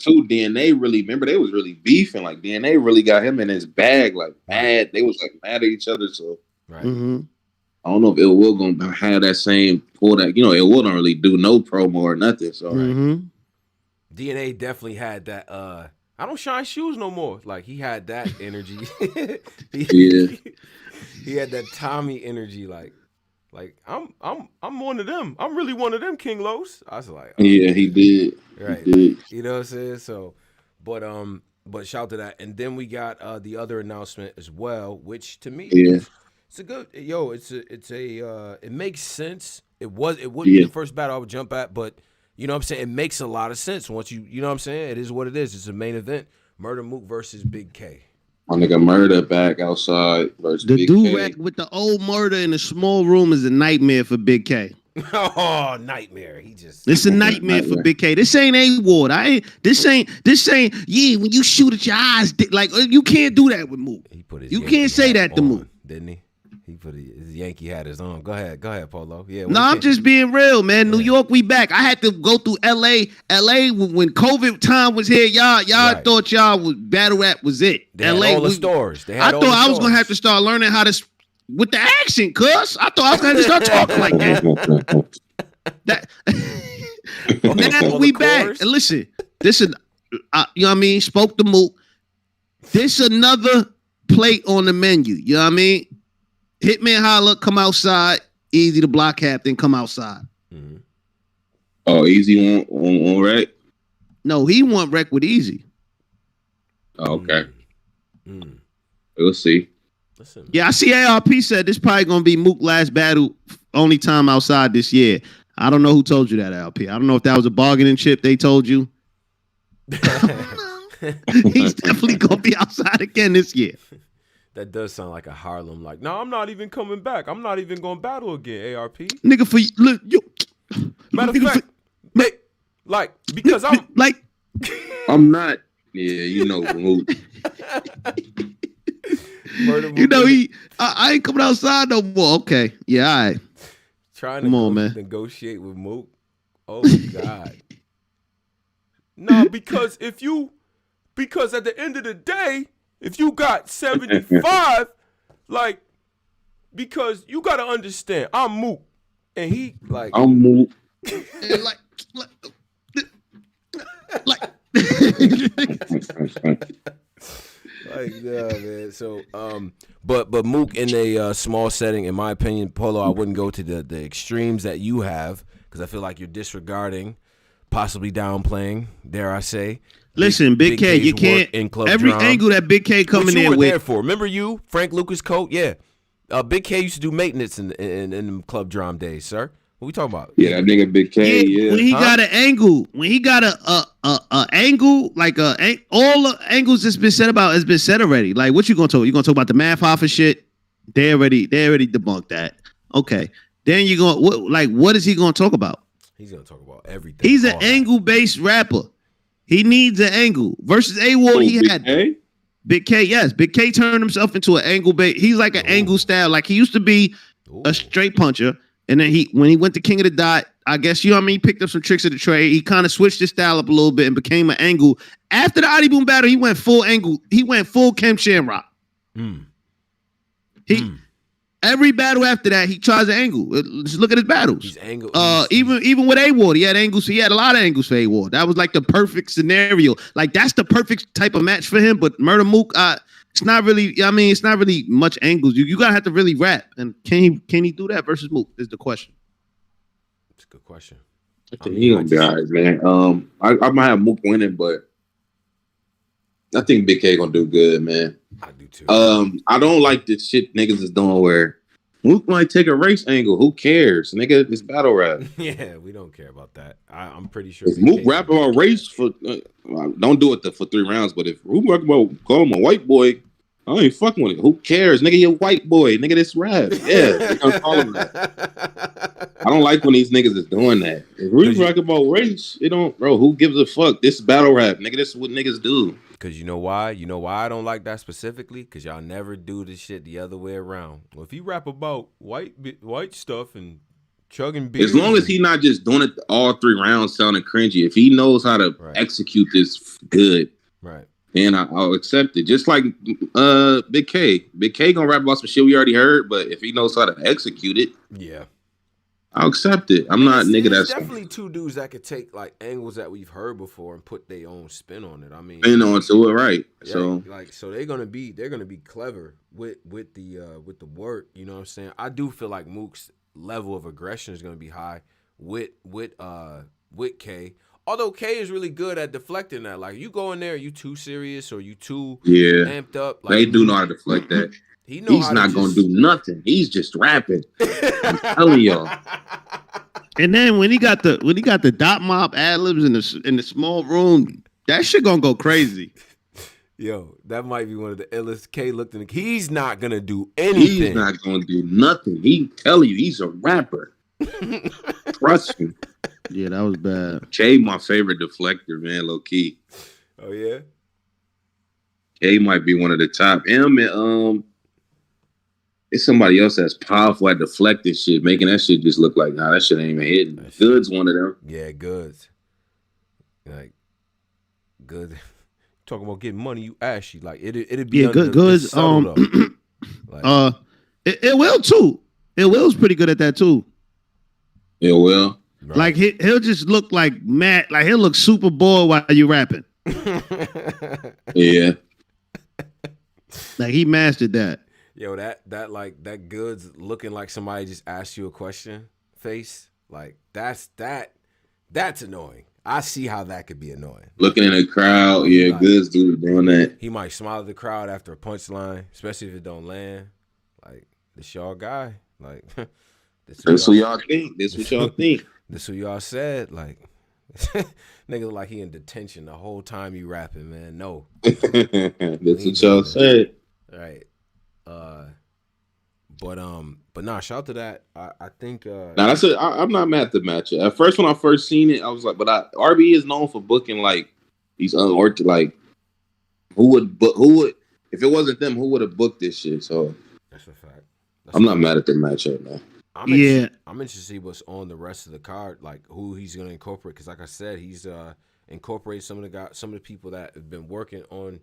too, DNA really, remember they was really beefing. Like DNA really got him in his bag, like mad. They was like mad at each other. So right. Mm-hmm. I don't know if Ill Will gonna have that same pull that. You know, Ill Will don't really do no promo or nothing. So DNA definitely had that. I don't shine shoes no more. Like he had that energy. He had that Tommy energy. Like I'm one of them. I'm really one of them King Los. I was like, yeah, he did. Right. He did. You know what I'm saying? So, but shout to that. And then we got the other announcement as well, which to me, it's a good. It makes sense. It wouldn't be the first battle I would jump at, but you know what I'm saying? It makes a lot of sense once you know what I'm saying? It is what it is. It's a main event. Murda Mook versus Big K. My nigga Murda back outside versus Big K. The do-rag with the old Murda in a small room is a nightmare for Big K. Oh, nightmare. It's a nightmare for Big K. This ain't A-Ward. This ain't, yeah, when you shoot at your eyes, like, you can't do that with Mook. You can't say that to Mook. Didn't he? He put his Yankee hat his on. Go ahead, Polo. Yeah. No, I'm just being real, man. New York, we back. I had to go through LA when COVID time was here. Y'all thought y'all was battle rap was it. They LA had all the stores. I thought I was gonna have to start learning how to with the accent, cuz I thought I was gonna have to start talking like that. Now we back. And listen, this is you know what I mean? Spoke to Mook. This another plate on the menu. You know what I mean? Hitman Holla, come outside. Easy the block captain, come outside. Mm-hmm. Oh, Easy on Rec? No, he want Rec with Easy. Oh, okay. We'll see. Listen. Yeah, I see ARP said this probably gonna be Mook last battle, only time outside this year. I don't know who told you that, ARP. I don't know if that was a bargaining chip they told you. He's definitely gonna be outside again this year. That does sound like a Harlem. Like, no, I'm not even coming back. I'm not even going to battle again, ARP. Nigga, for look, you. Matter of fact, like, because I'm like, I'm not. Yeah, you know, Mook. You know, I ain't coming outside no more. Okay, yeah, all right. Trying to negotiate with Mook. Oh God. No, because at the end of the day. If you got 75, like, because you got to understand, I'm Mook, and he, like... I'm Mook. like... Like, yeah, man. So, but Mook in a small setting, in my opinion, Polo, I wouldn't go to the extremes that you have, because I feel like you're disregarding, possibly downplaying, dare I say... Listen, Big K, you can't. Every angle that Big K coming in with. There for. Remember you, Frank Lucas Coat? Yeah. Big K used to do maintenance in club drum days, sir. What we talking about? Yeah, that nigga Big K. Yeah. When he got an angle, when he got a angle, like all the angles that's been said about has been said already. Like, what you gonna talk? You gonna talk about the Math Hoffa shit? They already debunked that. Okay. Then you gonna what is he gonna talk about? He's gonna talk about everything. He's an angle based rapper. He needs an angle. Versus A-Ward, he Big had K? Big K, yes. Big K turned himself into an angle bait. He's like an angle style. Like he used to be a straight puncher. And then when he went to King of the Dot, I guess, you know what I mean? He picked up some tricks of the trade. He kind of switched his style up a little bit and became an angle. After the Adi Boom battle, he went full angle. He went full Kem Shamrock. Every battle after that, he tries an angle. Just look at his battles. He's angle. Even with A-Ward, he had angles. He had a lot of angles for A-Ward. That was like the perfect scenario. Like that's the perfect type of match for him. But Murda Mook, it's not really. I mean, it's not really much angles. You gotta have to really rap. And can he do that versus Mook? Is the question. It's a good question. I think he gonna be all right, man. I might have Mook winning, but I think Big K gonna do good, man. I do too. I don't like this shit niggas is doing where Mook might take a race angle. Who cares, nigga? It's battle rap. Yeah, we don't care about that. I'm pretty sure. If Mook rap about race for, don't do it for 3 rounds. But if Mook rap about call him a white boy, I ain't fucking with it. Who cares? Nigga, you a white boy. Nigga, this rap. Yeah, I'm gonna call him that. I don't like when these niggas is doing that. If we talk about race, it don't, bro, who gives a fuck? This is battle rap. Nigga, this is what niggas do. Because you know why? You know why I don't like that specifically? Because y'all never do this shit the other way around. Well, if you rap about white stuff and chugging beer. As long as he not just doing it all 3 rounds sounding cringy. If he knows how to execute this good. Right. And I'll accept it. Just like Big K. Big K gonna rap about some shit we already heard, but if he knows how to execute it, yeah, I'll accept it. I'm not nigga that's definitely 2 dudes that could take like angles that we've heard before and put their own spin on it. I mean, spin on to it, right? Yeah, so they're gonna be clever with the work. You know what I'm saying? I do feel like Mook's level of aggression is gonna be high with K. Although K is really good at deflecting that. Like, you go in there, you too serious or you too amped up. Like, they do know how to deflect that. He's not going to do nothing. He's just rapping. I'm telling y'all. And then when he got the dot mob ad libs in the small room, that shit gonna go crazy. Yo, that might be one of the illest. K looked in. He's not gonna do anything. He's not gonna do nothing. He tell you he's a rapper. Trust me. Yeah, that was bad. K, my favorite deflector, man, low key. Oh yeah. K might be one of the top. Him and it's somebody else that's powerful at deflecting shit, making that shit just look like, nah, that shit ain't even hitting. Good's one of them. Yeah, Goods. Like, Good. Talking about getting money, you ashy. Like, it'd be Goods. Like, it will too. It will's pretty good at that too. It will. Right. Like he'll just look like mad. Like he'll look super bored while you rapping. Yeah. Like he mastered that. Yo, that Goods looking like somebody just asked you a question face. Like that's annoying. I see how that could be annoying. Looking in the crowd, yeah, like, Goods dude doing that. He might smile at the crowd after a punchline, especially if it don't land. Like, this y'all guy. Like, this what y'all think. This what y'all think. This what y'all said. Like, nigga look like he in detention the whole time you rapping, man. No. That's what y'all said. Right. But nah, shout out to that. I think I'm not mad at the matchup. At first, when I first seen it, I was like, but RBE is known for booking like these unorthodox, like who would if it wasn't them, who would have booked this shit? So that's a fact. I'm not mad at the matchup, man. I'm interested to see what's on the rest of the card, like who he's gonna incorporate. Because like I said, he's incorporated some of the people that have been working on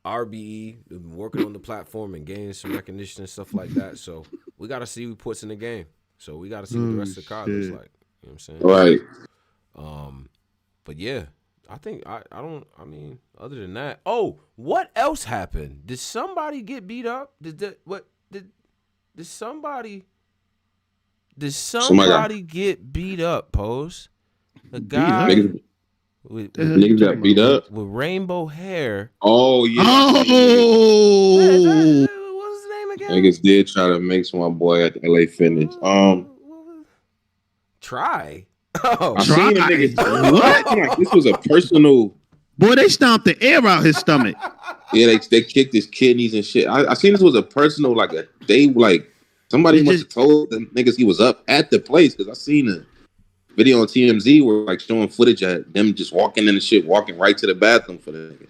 RBE, they've been working on the platform and gaining some recognition and stuff like that. So we got to see who puts in the game. So we got to see what the rest of the card looks like. You know what I'm saying? Right. But yeah, I think I mean, other than that, what else happened? Did somebody get beat up? Did somebody get beat up? Pose a guy. Niggas got beat up with rainbow hair. Oh yeah. Oh, what was his name again? Niggas did try to mix my boy at the LA Fitness. Try. I seen the niggas. What? Like, this was a personal. Boy, they stomped the air out his stomach. Yeah, they kicked his kidneys and shit. I seen this was a personal, like somebody must have told them niggas he was up at the place, because I seen a video on TMZ where like showing footage of them just walking in the shit, walking right to the bathroom for the nigga.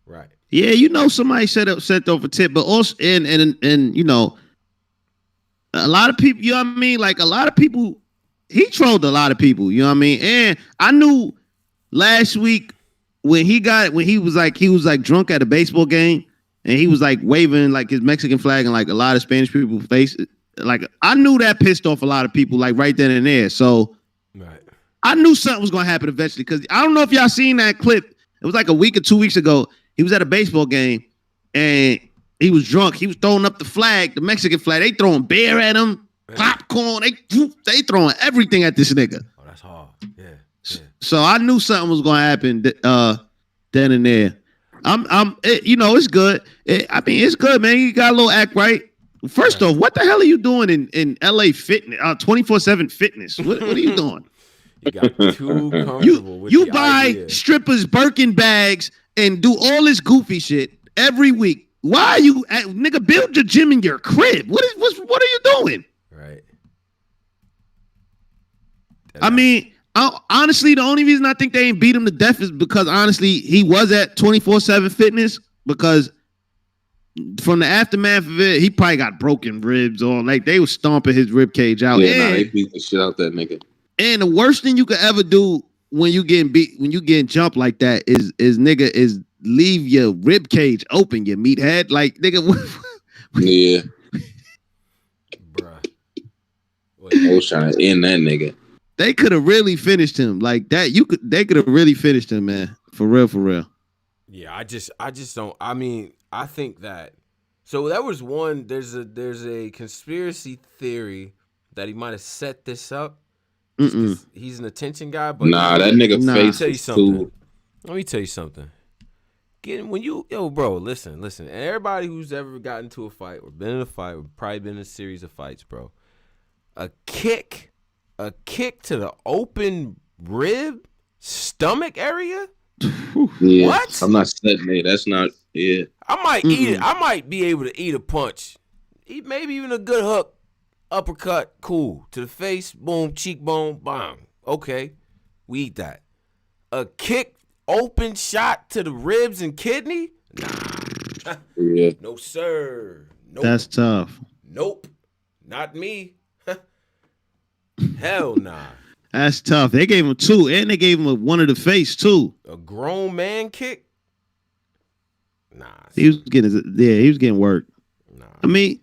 Right. Yeah, you know, somebody sent over tip, but also and you know, a lot of people, you know what I mean? Like a lot of people, he trolled a lot of people, you know what I mean? And I knew last week when he was like drunk at a baseball game and he was like waving like his Mexican flag and like a lot of Spanish people face, like I knew that pissed off a lot of people like right then and there. So right. I knew something was gonna happen eventually, because I don't know if y'all seen that clip. It was like a week or 2 weeks ago. He was at a baseball game and he was drunk. He was throwing up the flag, the Mexican flag. They throwing beer at him, popcorn. They throwing everything at this nigga. Oh, that's hard. Yeah. So I knew something was gonna happen then and there. It's good. It's good, man. You got a little act right. First off, what the hell are you doing in LA Fitness, 24/7 Fitness? What are you doing? You got too comfortable with buy idea. Strippers Birkin bags and do all this goofy shit every week. Why are you, nigga? Build your gym in your crib. What are you doing? Right. I mean, honestly, the only reason I think they ain't beat him to death is because honestly, he was at 24/7 Fitness because from the aftermath of it, he probably got broken ribs or like they was stomping his rib cage out. Yeah, they beat the shit out that nigga. And the worst thing you could ever do when you getting jumped like that is leave your rib cage open, you meathead. Like nigga, yeah, bruh. I was trying to end that nigga. They could have really finished him like that. They could have really finished him, man. For real. Yeah, I just don't. I mean, I think that. So that was one. There's a conspiracy theory that he might have set this up. He's an attention guy, but nah, that nigga face Let me tell you was something. too. Let me tell you something. Bro, listen. And everybody who's ever gotten into a fight or been in a fight or probably been in a series of fights, bro. A kick to the open rib, stomach area. Yeah, What? I'm not setting it. That's not. Yeah, I might eat it. I might be able to eat a punch. Maybe even a good hook, uppercut, cool. To the face, boom, cheekbone, bang. Okay, we eat that. A kick, open shot to the ribs and kidney? Nah. yeah. No, sir. Nope. That's tough. Nope. Not me. Hell nah. That's tough. They gave him 2, and they gave him one to the face too. A grown man kick? Nah. He was getting worked. Nah. I mean,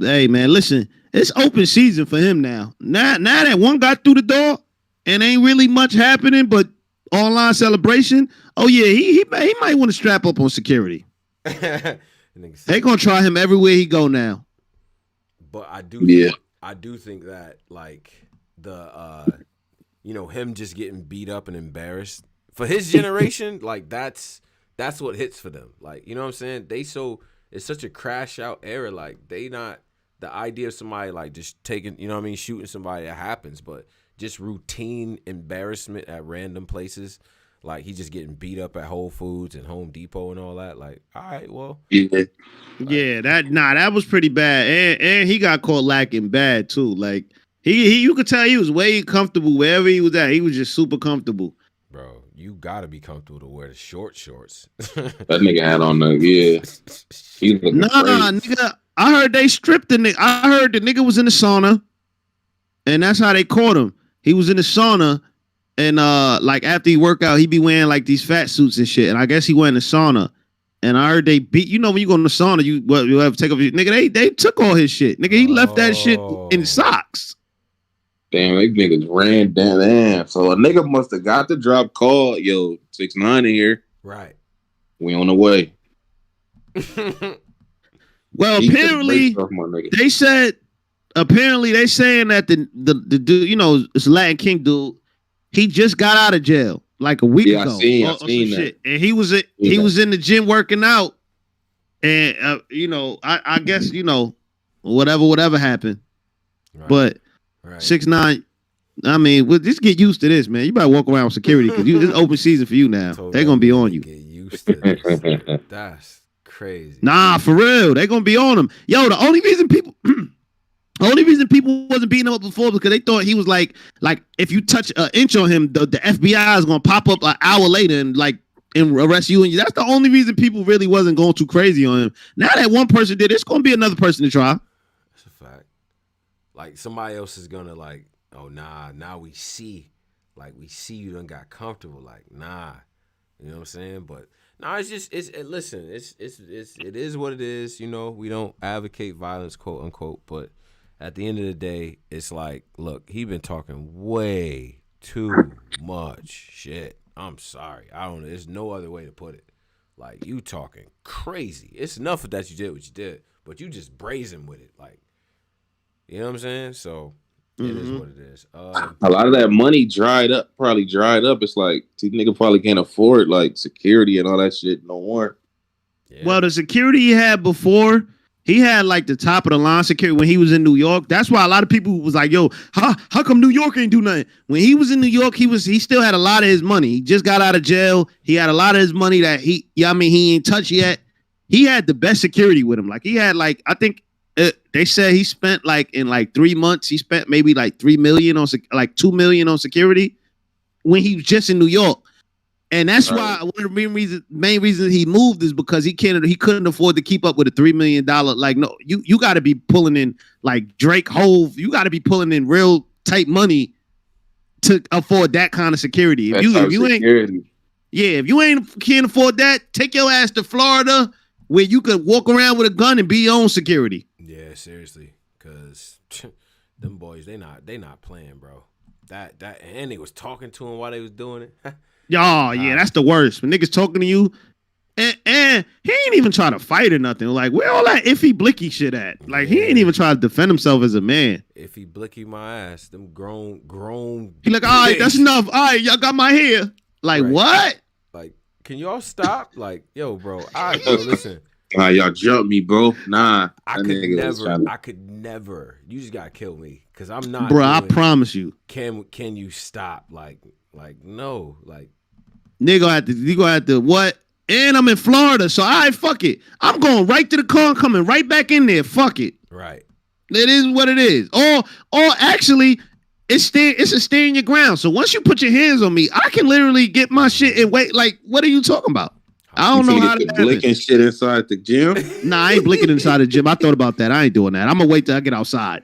hey man, listen, it's open season for him now. Now that one got through the door and ain't really much happening, but online celebration. Oh yeah, he might want to strap up on security. They gonna try him everywhere he go now. But I do, I do think that like him just getting beat up and embarrassed for his generation, like that's what hits for them. Like, you know what I'm saying? It's such a crash out era. Like they not the idea of somebody like just taking, you know what I mean, shooting somebody that happens, but just routine embarrassment at random places. Like he just getting beat up at Whole Foods and Home Depot and all that. Like, all right, well, yeah, that was pretty bad, and he got caught lacking bad too. Like you could tell he was way comfortable wherever he was at. He was just super comfortable. Bro, you gotta be comfortable to wear the shorts. That nigga had on the nigga. I heard they stripped the nigga. I heard the nigga was in the sauna, and that's how they caught him. He was in the sauna. And like after he work out, he be wearing like these fat suits and shit. And I guess he went in the sauna. And I heard they beat. You know when you go in the sauna, you have to take off your nigga. They took all his shit. Nigga, he left that shit in socks. Damn, they niggas ran down. Damn. So a nigga must have got the drop call. Yo, 6ix9ine in here. Right. We on the way. Well, apparently they said. Apparently they saying that the dude, you know, this Latin King dude. He just got out of jail like a week ago. I seen that. Shit. And he was in the gym working out. And I guess, whatever happened. Right. But 6ix9ine, I mean, just get used to this, man. You better walk around with security because it's open season for you now. They're gonna be on you. Get used to this. That's crazy. Nah, for real. They're gonna be on him. Yo, the only reason people wasn't beating him up before because they thought he was like if you touch an inch on him, the FBI is gonna pop up an hour later and arrest you. And that's the only reason people really wasn't going too crazy on him. Now that one person did, it's gonna be another person to try. That's a fact. Like somebody else is gonna like, oh nah, now we see you done got comfortable. Like nah, you know what I'm saying? But no, it is what it is. You know, we don't advocate violence, quote unquote, but. At the end of the day, it's like, look, he been talking way too much shit. I'm sorry. I don't know. There's no other way to put it. Like, you talking crazy. It's enough that you did what you did, but you just brazen with it. Like, you know what I'm saying? So, it is what it is. A lot of that money probably dried up. It's like, these nigga probably can't afford, like, security and all that shit no more. Yeah. Well, the security he had before... He had like the top of the line security when he was in New York. That's why a lot of people was like, "Yo, how come New York ain't do nothing?" When he was in New York, he still had a lot of his money. He just got out of jail. He had a lot of his money that he ain't touched yet. he had the best security with him. Like he had like I think they said he spent like in like 3 months he spent maybe like 3 million on like 2 million on security when he was just in New York. And that's why one of the main reasons he moved is because he couldn't afford to keep up with a $3 million. Like, no, you got to be pulling in like Drake Hove. You got to be pulling in real tight money to afford that kind of security. If you can't afford that, take your ass to Florida where you could walk around with a gun and be your own security. Yeah, seriously, because them boys, they not playing, bro. That and they was talking to him while they was doing it. Yeah, that's the worst. When niggas talking to you, and he ain't even try to fight or nothing. Like, where all that iffy blicky shit at? Like, he ain't even try to defend himself as a man. Iffy blicky my ass. Them grown. He like, all right, that's enough. All right, y'all got my hair. Like, what? Like, can y'all stop? Like, yo, bro. All right, bro, listen. Y'all jump me, bro. Nah. I could never. You just gotta kill me. Cause I'm not. Bro, I promise you. Can you stop? Like, no. Like, you gonna have to what? And I'm in Florida, so all right, fuck it. I'm going right to the car and coming right back in there. Fuck it. Right. It is what it is. Or actually, it's a stay in your ground. So once you put your hands on me, I can literally get my shit and wait. Like, what are you talking about? I don't know how to blinking shit inside the gym. Nah, I ain't blinking inside the gym. I thought about that. I ain't doing that. I'm gonna wait till I get outside.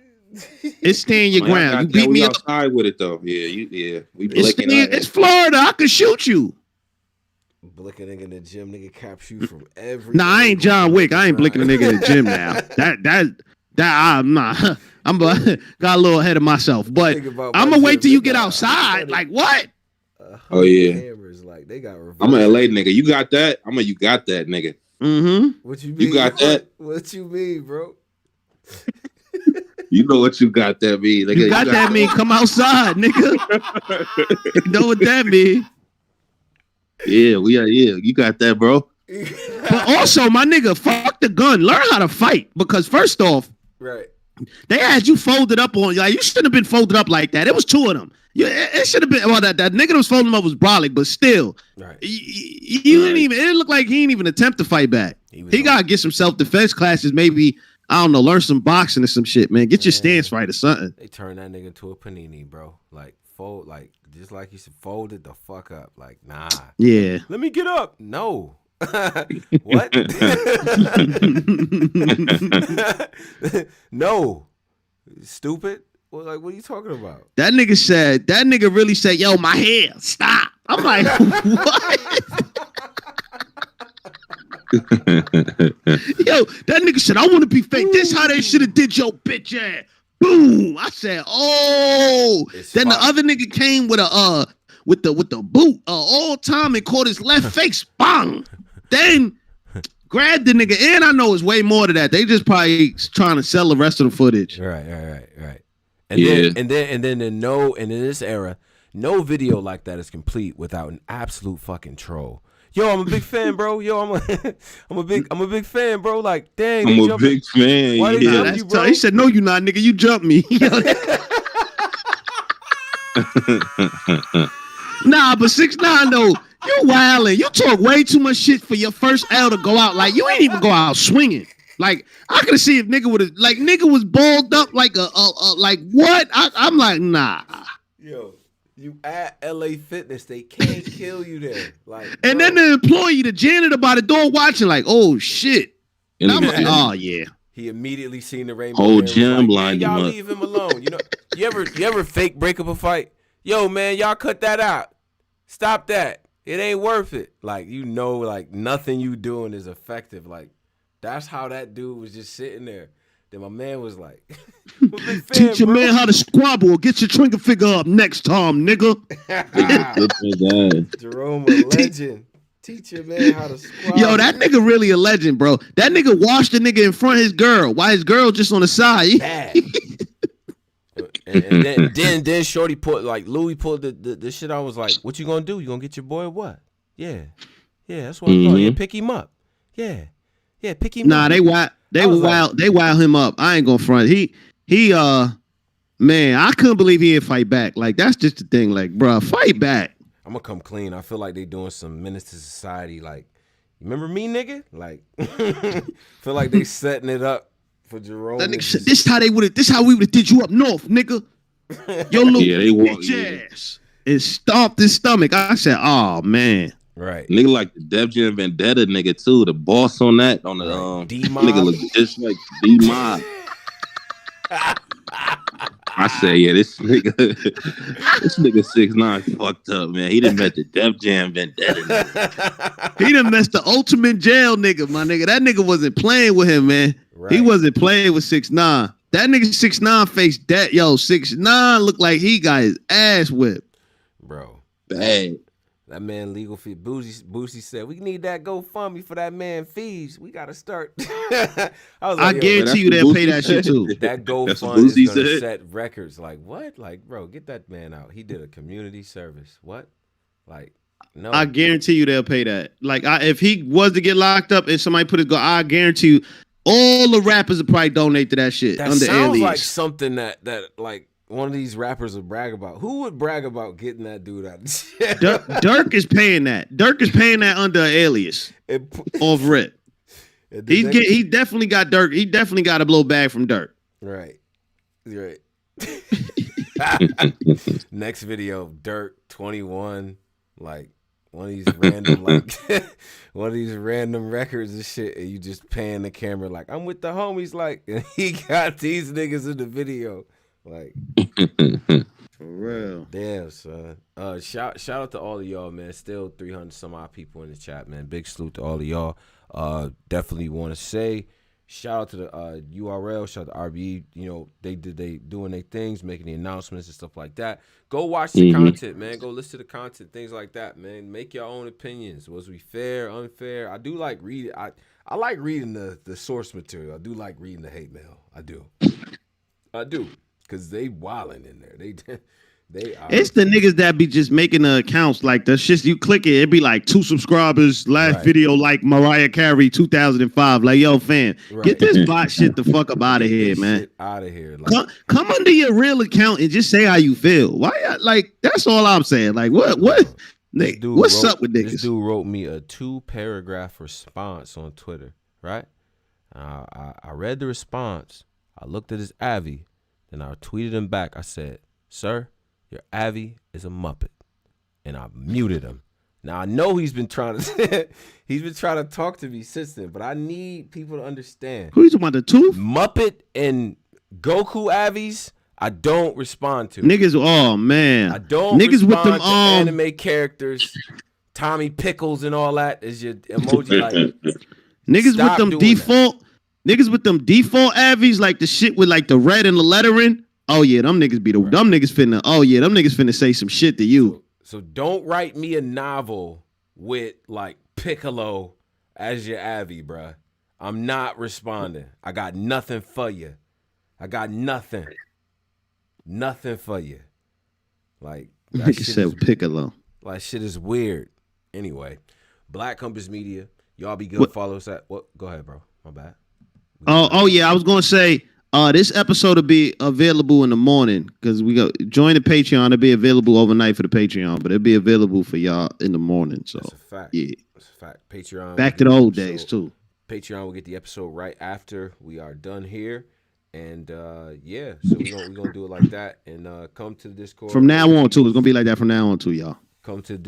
It's staying your ground. You beat me up outside with it though. Yeah. We blinking. It's Florida. I could shoot you. Blinking a nigga in the gym, nigga caps you from every. Nah, I ain't John Wick. I ain't blinking a nigga in the gym now. I'm not. I'm got a little ahead of myself, but I'm gonna wait till you get outside. Like what? Oh yeah. Cameras, like they got. I'm an LA nigga. You got that? You got that nigga. Mm-hmm. What you mean? You got that? What you mean, bro? You know what you got that mean? Nigga, you got that mean? Come outside, nigga. You know what that mean? Yeah, you got that, bro. But also, my nigga, fuck the gun. Learn how to fight. Because first off, right, they had you folded up on. Like, you shouldn't have been folded up like that. It was 2 of them. It should have been. Well, that nigga that was folding up was brolic, but still, right. You didn't even. It looked like he didn't even attempt to fight back. He gotta get some self-defense classes. Maybe, I don't know, learn some boxing or some shit, man. Get your stance right or something. They turned that nigga into a panini, bro. Like fold, like just like you said, fold it the fuck up. Like, nah. Yeah. Let me get up. No. What? No. Stupid. Well, like, what are you talking about? That nigga really said, yo, my hair, stop. I'm like, what? Yo, that nigga said, I want to be fake. This how they should have did your bitch ass. Boom. I said, oh. Then the other nigga came with the boot all time and caught his left face. Bang. Then grabbed the nigga. And I know it's way more to that. They just probably trying to sell the rest of the footage. Right. And then in this era, no video like that is complete without an absolute fucking troll. Yo, I'm a big fan, bro. Yo, I'm a big fan, bro. Like, dang, I'm a big fan. Why they jump you, bro? He said, no, you not, nigga. You jumped me. Nah, but 6ix9ine though, you wildin'. You talk way too much shit for your first L to go out. Like, you ain't even go out swinging. Like, I could see if nigga would have, like, nigga was balled up like like what? I'm like, nah. Yo, you at LA Fitness, they can't kill you there. Like, and bro. then the employee, the janitor by the door watching, like, oh shit. And I'm like, oh yeah. He immediately seen the rainbow. Whole gym line. Y'all leave him alone. You know, you ever fake break up a fight? Yo, man, y'all cut that out. Stop that. It ain't worth it. Like, you know, like nothing you doing is effective. Like, that's how that dude was just sitting there. Then my man was like, teach your man how to squabble. Get your trigger figure up next time, nigga. Jerome, a legend. Teach your man how to squabble. Yo, that nigga really a legend, bro. That nigga washed the nigga in front of his girl. Why his girl just on the side? Bad. and then Shorty Louis pulled the shit. I was like, what you gonna do? You gonna get your boy or what? Yeah, that's what I'm going. Yeah, pick him up. Yeah, pick him up. Nah, they wild him up. I ain't gonna front. He man, I couldn't believe he didn't fight back. Like, that's just the thing. Like, bro, fight back. I'm gonna come clean. I feel like they doing some menace to society. Like, Remember me, nigga? Like, feel like they setting it up for Jerome. That nigga said, this how we would have did you up north, nigga. Your little bitch ass. And stomped his stomach. I said, oh, man. Right. Nigga like the Def Jam Vendetta nigga, too. The boss on that, on the D-Mob. nigga look just like D-Mob. I say, yeah, this nigga 6ix9ine fucked up, man. He done met the Def Jam Vendetta nigga. He done messed the ultimate jail nigga, my nigga. That nigga wasn't playing with him, man. Right. He wasn't playing with 6ix9ine. That nigga 6ix9ine faced that. Yo, 6ix9ine looked like he got his ass whipped. Bro. Bad. That man legal fee. Boosie said, we need that GoFundMe for that man fees. We got to start. I guarantee you they'll pay that shit too. That GoFundMe is going to set records. Like, what? Like, bro, get that man out. He did a community service. What? Like, no. I guarantee you they'll pay that. Like, if he was to get locked up and somebody put his go, I guarantee you all the rappers would probably donate to that shit. That under sounds alias. like something that like one of these rappers would brag about. Who would brag about getting that dude out of shit? Dirk is paying that. Dirk is paying that under an alias. Off rip. He definitely got Dirk. He definitely got a blow bag from Dirk. Right. Next video, Dirk 21, like one of these random one of these random records and shit, and you just pan the camera like I'm with the homies, like, and he got these niggas in the video. Like, for real. Damn, son. Shout out to all of y'all, man. Still 300 some odd people in the chat, man. Big salute to all of y'all. Definitely want to say shout out to the URL, shout out to RBE. You know, they doing their things, making the announcements and stuff like that. Go watch the content, man. Go listen to the content, things like that, man. Make your own opinions. Was we fair, unfair? I do like reading. I like reading the source material. I do like reading the hate mail. I do. Because they wilding in there. They are. It's the niggas that be just making the accounts like the shit. You click it, it be like 2 subscribers. Last video like Mariah Carey 2005. Like, yo, fam, get this bot shit the fuck up out of here, man. Out of here. Like, come under your real account and just say how you feel. Why? Like, that's all I'm saying. Like, what? What's up with niggas? This dude wrote me a 2-paragraph response on Twitter. Right? I read the response. I looked at his Avi. Then I tweeted him back. I said, sir, your Avi is a Muppet. And I muted him. Now I know he's been trying to talk to me since then, but I need people to understand. Who you talking about, the tooth? Muppet and Goku Avis, I don't respond to. Niggas, oh man. I don't niggas respond with them to anime characters. Tommy Pickles and all that is your emoji. Like, niggas with them default. That. Niggas with them default Avies, like the shit with like the red and the lettering. Oh yeah, them niggas be the them niggas finna. Oh yeah, them niggas finna say some shit to you. So don't write me a novel with like Piccolo as your Avi, bruh. I'm not responding. I got nothing for you. I got nothing for you. Like that nigga said Piccolo. Like shit is weird. Anyway, Black Compass Media. Y'all be good. Follow us at what? Go ahead, bro. My bad. Oh yeah, I was gonna say this episode will be available in the morning because we go join the Patreon. It'll be available overnight for the Patreon, but it'll be available for y'all in the morning. So that's a fact. Yeah, that's a fact. Patreon. Back to the old days too. Patreon will get the episode right after we are done here, and yeah, so we're gonna do it like that, and come to the Discord from now on too. It's gonna be like that from now on too, y'all. Come to the